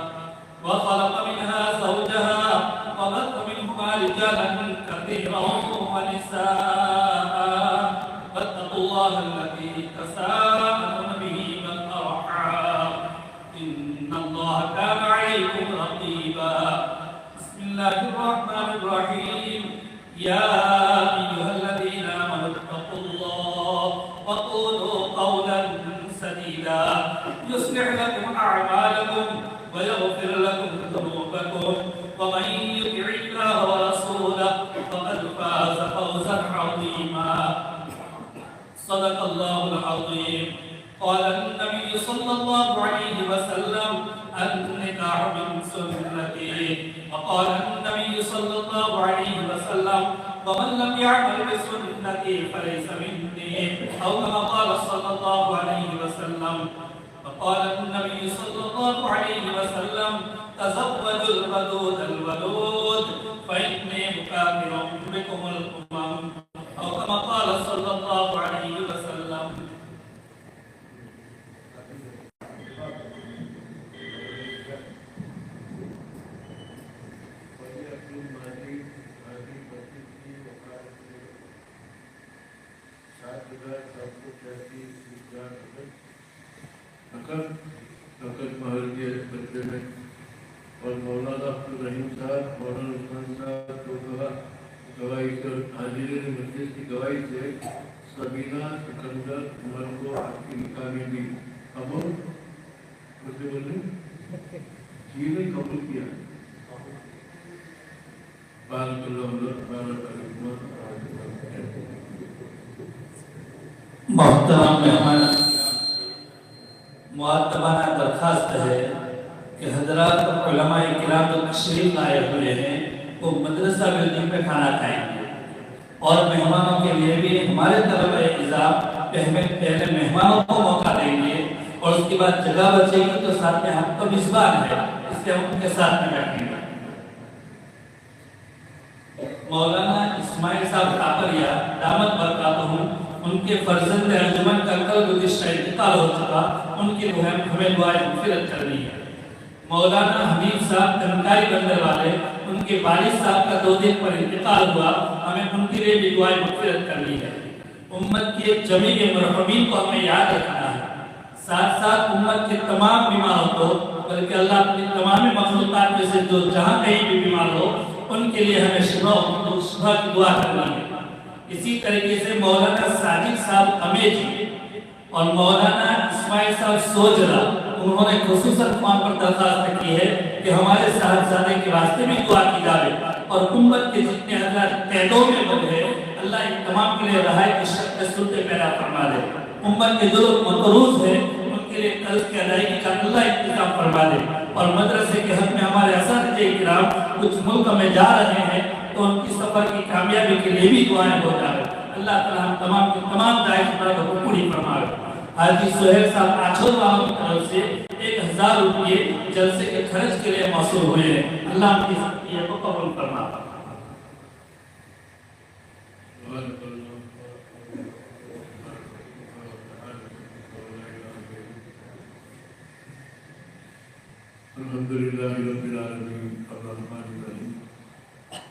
وخلق منها زوجها وبث منهما رجالا كثيرا ونساء، واتقوا الله الذي تساءلون به والأرحام، إن الله كان عليكم رقيبا، بسم الله الرحمن الرحيم، يا أيها الذين آمنوا اتقوا الله وقولوا قولا سديدا يصلح لكم أعمالكم ويغفر لكم ذنوبكم، ومن يطع الله ورسوله فقد فاز فوزا عظيما، صدق الله العظيم، قال النبي صلى الله عليه وسلم النكاح من سنتي، وقال النبي صلى الله عليه وسلم ومن لم يعمل بسنتي فليس مني، أو كما قال صلى الله عليه وسلم، فقال النبي صلى الله عليه وسلم تزوجوا الودود الولود فإني مكافر بكم الأمم أو كما قال صلى الله عليه وسلم. اور مولانا عبدالرحیم صاحب مولانا عثمان صاحب کو گواہی کر حاضرین مجلس کی گواہی سے سبینہ سکندر عمر کو آپ کی نکاح میں دی. امر اسے بولے جی نے قبول کیا. بارک اللہ بارک علیکم. محترم مہمان معتبرانہ درخواست ہے کہ حضرات علماء کرام جو تشریف لائے ہوئے ہیں وہ مدرسہ بلڈنگ میں کھانا کھائیں گے اور مہمانوں کے لیے بھی ہمارے طلبہ اعزاز پہلے مہمانوں کو موقع دیں گے اور اس کے بعد جگہ بچے گی تو ساتھ میں ہم کا میزبان ہے اس لیے ہم ان کے ساتھ میں بیٹھیں گے. مولانا اسماعیل صاحب کاپریا دامت برکاتہم ان کے فرزند انجمن کا کل گزشتہ انتقال ہو چکا. ان کی ہمیں دعائیں مغفرت کرنی ہے. مولانا حبیب صاحب کنکاری بندر والے ان کے والد صاحب کا 2 دن پر انتقال ہوا. ہمیں ان کے لیے بھی دعائیں مغفرت کرنی ہے. امت کے جمیع مرحومین کو ہمیں یاد رکھنا ہے. ساتھ ساتھ امت کے تمام بیماروں کو بلکہ اللہ اپنی تمام مخلوقات میں سے جو جہاں کہیں بھی بیمار ہو ان کے لیے ہمیں شفا کی دعا کرنی ہے. اسی طریقے سے مولانا ساجد صاحب امیجی اور مولانا اسماعیل صاحب سوجرا انہوں نے خصوصاً فون پر درخواست کی ہے کہ ہمارے صاحبزادے کے واسطے بھی دعا کی جائے اور امت کے جتنے حضرات قیدوں میں بند ہیں اللہ ان تمام کے لیے رہائی کی شکل صورت پیدا فرما دے. امت کے جو لوگ مقروض ہیں ان کے لیے قرض کی ادائیگی کا اللہ انتظام فرما دے اور مدرسے کے حق میں ہمارے اساتذہ کرام کچھ ملک میں جا رہے ہیں تو ان کی سفر کی کامیابی کے لیے بھی دعائیں ہو جائے. اللہ تعالیٰ ہم تمام کے تمام دعائیں کو پوری فرمائے. حاجی سہیل صاحب آچھول والوں کی طرف سے 1000 روپے جلسے کے خرچ کے لیے موصول ہوئے ہیں. اللہ ہم کی یہ کو قبول فرما. الحمدللہ رب العالمین الرحمن الرحیم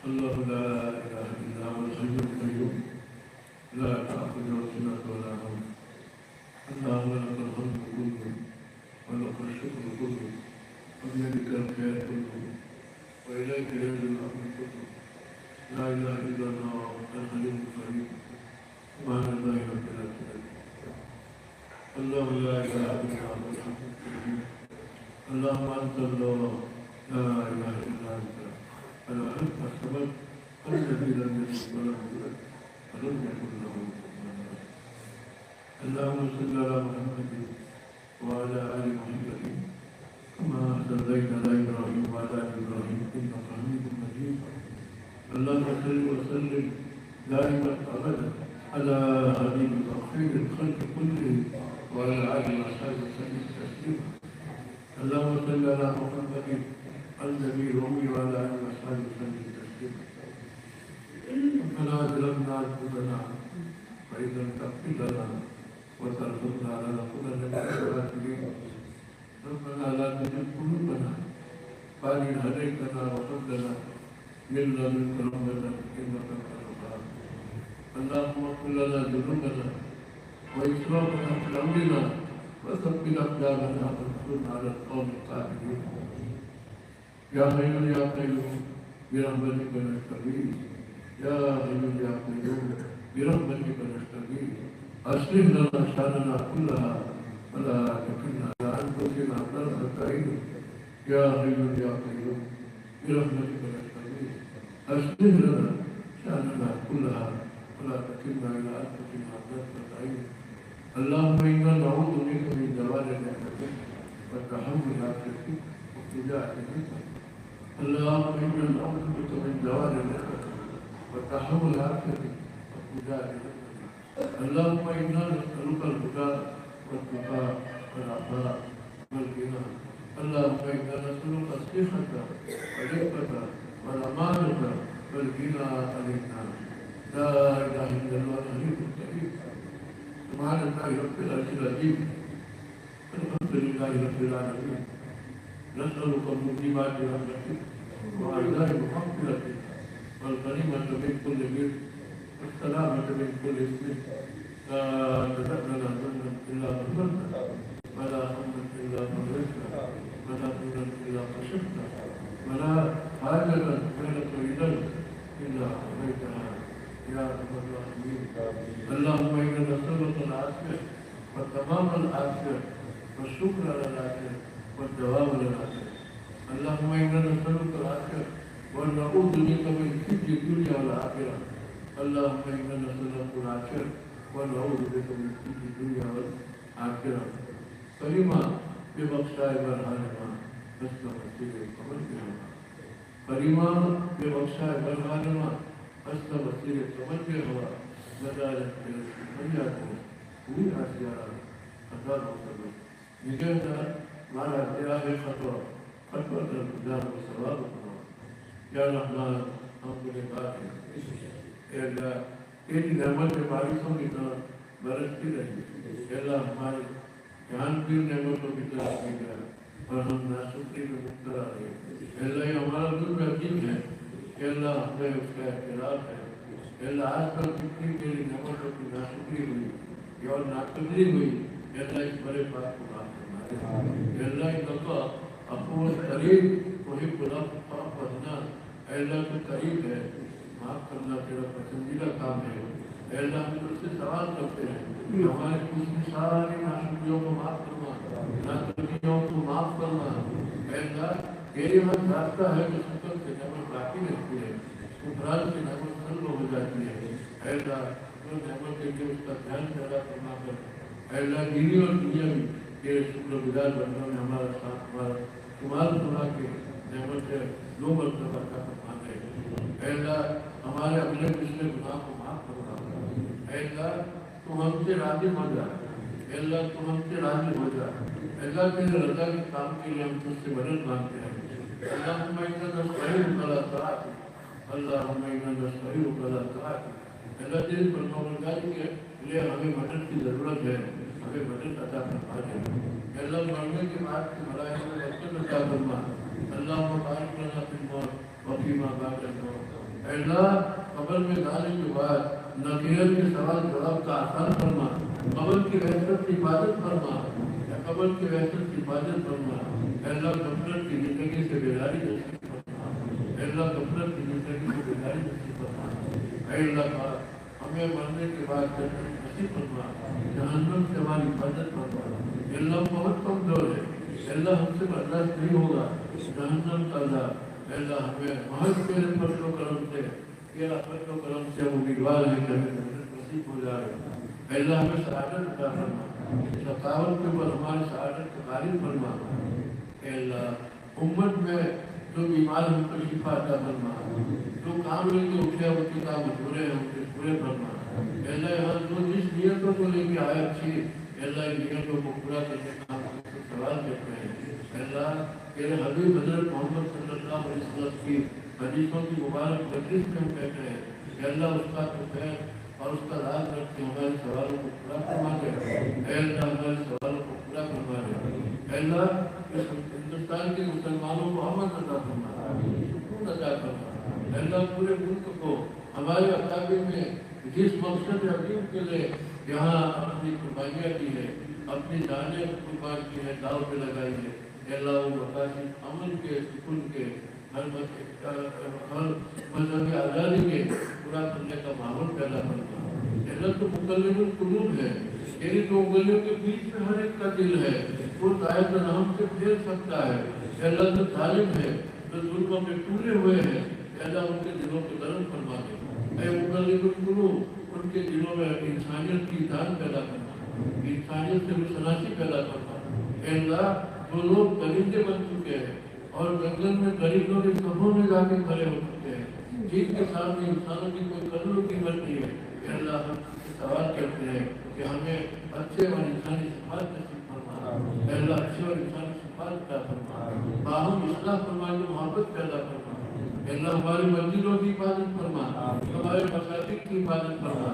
اللہ لا الہ الا هو الحی القیوم لا تأخذه سنة ولا نوم اللهم لك الحمد كله ولك الشكر كله وبيدك الخير كله وإليك يرجع الأمر كله لا إله إلا الله الحي القيوم سبحان الله رب العالمين الله لا إله إلا هو الحي القيوم اللهم أنت الله لا إله إلا أنت الأحد الصمد الذي لم يلد ولم يولد ولم يكن له كفوا أحد. اللهم صل على محمد وعلى آل محمد كما صليت على إبراهيم وعلى آل إبراهيم إنك حميد مجيد. اللهم صل وسلم دائما أبدا على حبيبك خير الخلق كلهم وعلى آله وصحبه وسلم تسليما. اللهم صل على محمد النبي الأمي وعلى آله وصحبه وسلم تسليما. ربنا ظلمنا أنفسنا فإن لم تغفر لنا وترحمنا لنكونن من الخاسرين. ربنا لا تزغ قلوبنا بعد إذ هديتنا وهب لنا من لدنك رحمة إنك أنت الوهاب. اللهم اغفر لنا ذنوبنا وإسرافنا في أمرنا وثبت أقدامنا وانصرنا على القوم الكافرين. يا حي يا قيوم برحمتك نستغيث. يا حي يا قيوم برحمتك نستغيث. أصلح لنا شأننا كلها ولا تكلنا إلى أنفسنا طرفة عين. يا حي يا قيوم برحمتك نستغيث. أصلح لنا شأننا كلها ولا تكلنا إلى أنفسنا طرفة عين. اللهم إنا نعوذ بك من زوال نعمتك وتحول عافيتك وفجاءة نعمتك. اللهم إنا نعوذ بك من زوال نعمتك وتحول عافيتك وفجاءة نعمتك. اللهم إنا نسألك الهدى والتقى والعفاء والغنى اللهم إنا نسألك الصحة والرفقة والأمانة والغنى علينا لا إله إلا الله الحليم الكريم سبحان الله رب العرش العظيم الحمد لله رب العالمين نسألك موجبات رحمتك وعزاء مغفرتك والغنيمة من كل بر والسلامة من كل إثم لا تدع لنا ذنبا إلا غفرته ولا هما إلا فرجته ولا دينا إلا كشفته ولا حاجة بينك وبيننا إلا قضيتها يا رب الراحمين اللهم إنا نسألك العافية وتمام العافية والشكر على العافية والدوام على العافية اللهم إنا نسألك العافية ونعوذ بك من خزي الدنيا والآخرة اللهم إنا نسألك العافية ونعوذ بك من خزي الدنيا والآخرة كلمة ببخشائے برہانما حسن مسیح قبر بہما کلمہ ببخشائے برہانما حسن مسیح قبر بہما مدارت کے منیاتوں ہوئی آسیارہ خطا مصبر نگہدار مارا تیراغ خطوہ خطوہ در جان و ثواب کرو یا رحمان ہم کو بات ہے اے اللہ تیری نعمت بارشوں کی طرح برستی رہی اے اللہ ہمارے جان کی نعمتوں کی طرح کی گیا اور ہم ناشکری میں مبتلا رہے اے اللہ یہ ہمارا ظلم یقین ہے اے اللہ ہمیں اس کا اعتراف ہے اے اللہ آج کل کتنی تیری نعمتوں کی ناشکری ہوئی اور ناقدری ہوئی اے اللہ اس بڑے بات کو معاف کرنا اے اللہ ان کا اپنے قریب وہی خدا پڑھنا اے اللہ کے قریب ہے معاف کرنا تیرا پسندیدہ کام ہے اے اللہ ہم تجھ سے سوال کرتے ہیں کہ ہمارے کچھ ساری ناشکریوں کو معاف کرنا ناقدریوں کو معاف کرنا اے اللہ تیرے من راستہ ہے کہ شکر سے نعمت باقی رہتی ہے کفران سے نعمت سلب ہو جاتی ہے اے اللہ جو نعمت کے لیے اس کا دھیان پیدا کرنا کر اے اللہ دینی اور دنیا میں تیرے شکر گزار بننا میں ہمارا ساتھ ہمارا شمار سنا کے نعمت سے دو مرتبہ کا فرمان ہے اے اللہ ہمارے اپنے پچھلے گناہ کو معاف کرنا اے اللہ تو ہم سے راضی ہو جا اے اللہ تو ہم سے راضی ہو جا اے اللہ تیرے رضا کے کام کے لیے ہم تجھ سے مدد مانگتے ہیں اللہم انا نستعینک علی طاعتک اللہم انا نستعینک علی طاعتک اللہ تیری فرمانبرداری کے لیے ہمیں مدد کی ضرورت ہے ہمیں مدد عطا فرما دے اللہ مرنے کے بعد کی ملائکہ میں برکت عطا فرما اللہم بارک لنا فی الموت وفیما بعد الموت اے اللہ قبر میں جانے کے بعد نقیرت کے سوال جواب کا آسان فرما قبر کی وحشت کی حفاظت فرما قبر کی وحشت کی حفاظت فرما اے اللہ غفلت کی زندگی سے بیداری نصیب فرما اے اللہ غفلت کی زندگی سے بیداری نصیب فرما اے اللہ ہمیں مرنے کے بعد جنت نصیب فرما جہنم سے ہماری حفاظت فرما اے اللہ بہت کمزور ہے اے اللہ ہم سے برداشت نہیں ہوگا جہنم کا عذاب اے اللہ ہمیں محض تیرے فضل و کرم سے تیرا فضل و کرم سے امیدوار ہے کہ ہمیں جنت نصیب ہو جائے اے اللہ ہمیں سعادت عطا فرما ثقافت کے اوپر ہماری سعادت کا غالب فرما اے اللہ امت میں جو بیمار ہم کو شفا عطا فرما جو کام لے کے اٹھے وہ کے کام ادھورے ہیں ان کے پورے فرما اے اللہ یہاں جو جس نیتوں کو لے کے آئے اچھی اے اللہ ان نیتوں کو پورا کرنے کا ہم سے سوال کرتے ہیں اے اللہ تیرے حبیب حضرت محمد صلی اللہ علیہ وسلم کی حدیثوں کی مبارک مجلس میں ہم کہتے ہیں کہ اللہ اس کا خیر اور اس کا راز رکھ کے ہمارے سوالوں کو پورا فرما دے اے اللہ ہمارے سوالوں کو پورا فرما دے اے اللہ اس ہندوستان کے مسلمانوں کو امن عطا فرما سکون عطا فرما اے اللہ پورے ملک کو ہمارے اکابر میں جس مقصد عظیم کے لیے یہاں اپنی قربانیاں کی ہے اپنی جانیں قربان کی ہے داؤ پہ لگائی ہے اے اللہ وہ مقاصد امن کے سکون کے ہر مذہبی آزادی کے پورا کرنے کا ماحول پیدا کرنا اللہ تو مقلب القلوب ہے یعنی دو انگلیوں کے بیچ میں ہر ایک کا دل ہے وہ دائر نام سے پھیر سکتا ہے اللہ تو ظالم ہے جو ظلموں میں ٹوٹے ہوئے ہیں اللہ ان کے دلوں کو نرم فرما دے اے مقلب القلوب ان کے دلوں میں انسانیت کی جان پیدا کرنا انسانیت سے مشناسی پیدا کرنا اے اللہ جو لوگ درندے بن چکے ہیں اور جنگل میں غریبوں کے صفوں میں جا کے کھڑے ہو چکے ہیں جن کے سامنے انسانوں کی کوئی قدر و قیمت نہیں ہے کہ اللہ ہم سے سوال کرتے ہیں کہ ہمیں اچھے اور انسانی صفات نصیب فرما اے اللہ اچھے اور انسان صفات عطا فرما، باہم اصلاح فرما، محبت پیدا فرما، اے اللہ ہماری مسجدوں کی حفاظت فرما، ہمارے مساجد کی حفاظت فرما،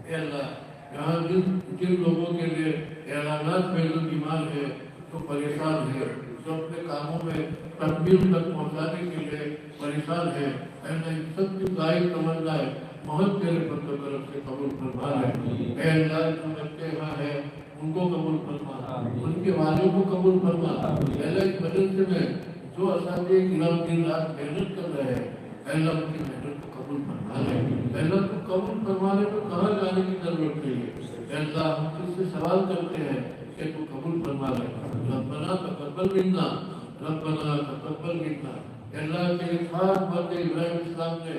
اے اللہ یہاں جن لوگوں کے لیے اعلانات میں جو بیمار ہے، جو پریشان ہے، جو اپنے کاموں میں تکمیل تک پہنچانے کے لیے پریشان ہے، اے اللہ ان سب کی ظاہر تمنا ہے محمد تیرے فضل و کرم سے قبول فرما لے، اے اللہ جو بچے یہاں ہیں ان کو قبول فرما، ان کے والوں کو قبول فرما، اے اللہ اس مدرسے میں جو اساتذہ کرام دن رات محنت کر رہے ہیں، اے اللہ ان کی محنت کو قبول فرما لے، اے اللہ تو قبول فرمانے کو کہاں جانے کی ضرورت نہیں ہے، اے اللہ ہم تجھ سے سوال کرتے ہیں کہ تو قبول فرما لے، ربنا تقبل منا، ربنا تقبل منا، اے اللہ کے خاص بندے ابراہیم اسلام نے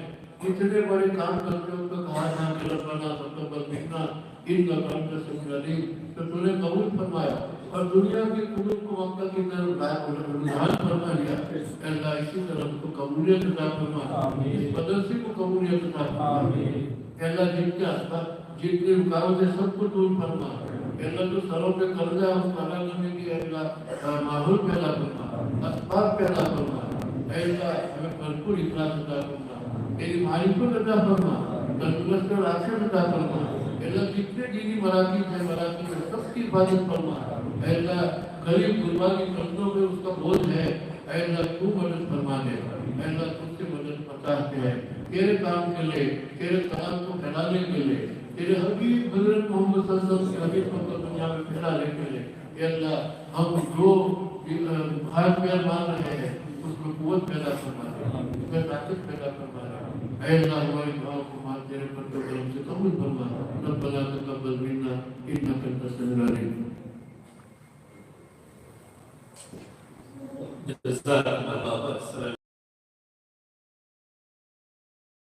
اتنے بڑے کام کرتے ہوئے تو کہا تھا کہ ربنا تقبل منا انک انت السمیع العلیم، تو تو نے قبول فرمایا اور دنیا کی قبول کو مکہ کی طرف رجحان فرما لیا، اے اللہ اسی طرح کو قبولیت عطا فرما، اس مدرسے کو قبولیت عطا فرما، اے اللہ جن کے اسباب جتنی رکاوٹیں سب کو دور فرما، اے اللہ جو سروں پہ قرضہ ہے اس کو ادا کرنے کی اے اللہ ماحول پیدا فرما، اسباب پیدا فرما، اے اللہ ہمیں بھرپور اخلاص عطا فرما، تیری معرفت عطا فرما، تندرست اور عافیت عطا فرما، اے اللہ جتنے دینی مراکز ہیں مراکز میں سب کی حفاظت فرما، اے اللہ غریب غربا کی قرضوں میں اس کا بوجھ ہے، اے اللہ تو مدد فرما دے، اے اللہ تم سے مدد پچاہتے ہیں تیرے کام کے لیے، تیرے کلام کو پھیلانے کے لیے، تیرے حبیب حضرت محمد صلی اللہ علیہ وسلم کے حبیب کو دنیا میں پھیلانے کے لیے، اے اللہ ہم جو بھائی پیار مان رہے ہیں اس میں قوت پیدا فرما دے، اس میں طاقت پیدا فرما دے، اے اللہ ہماری دعاؤں کو مان تیرے فضل و کرم سے قبول فرما، ربنا تقبل منا انک انت السمیع العلیم۔ جزاک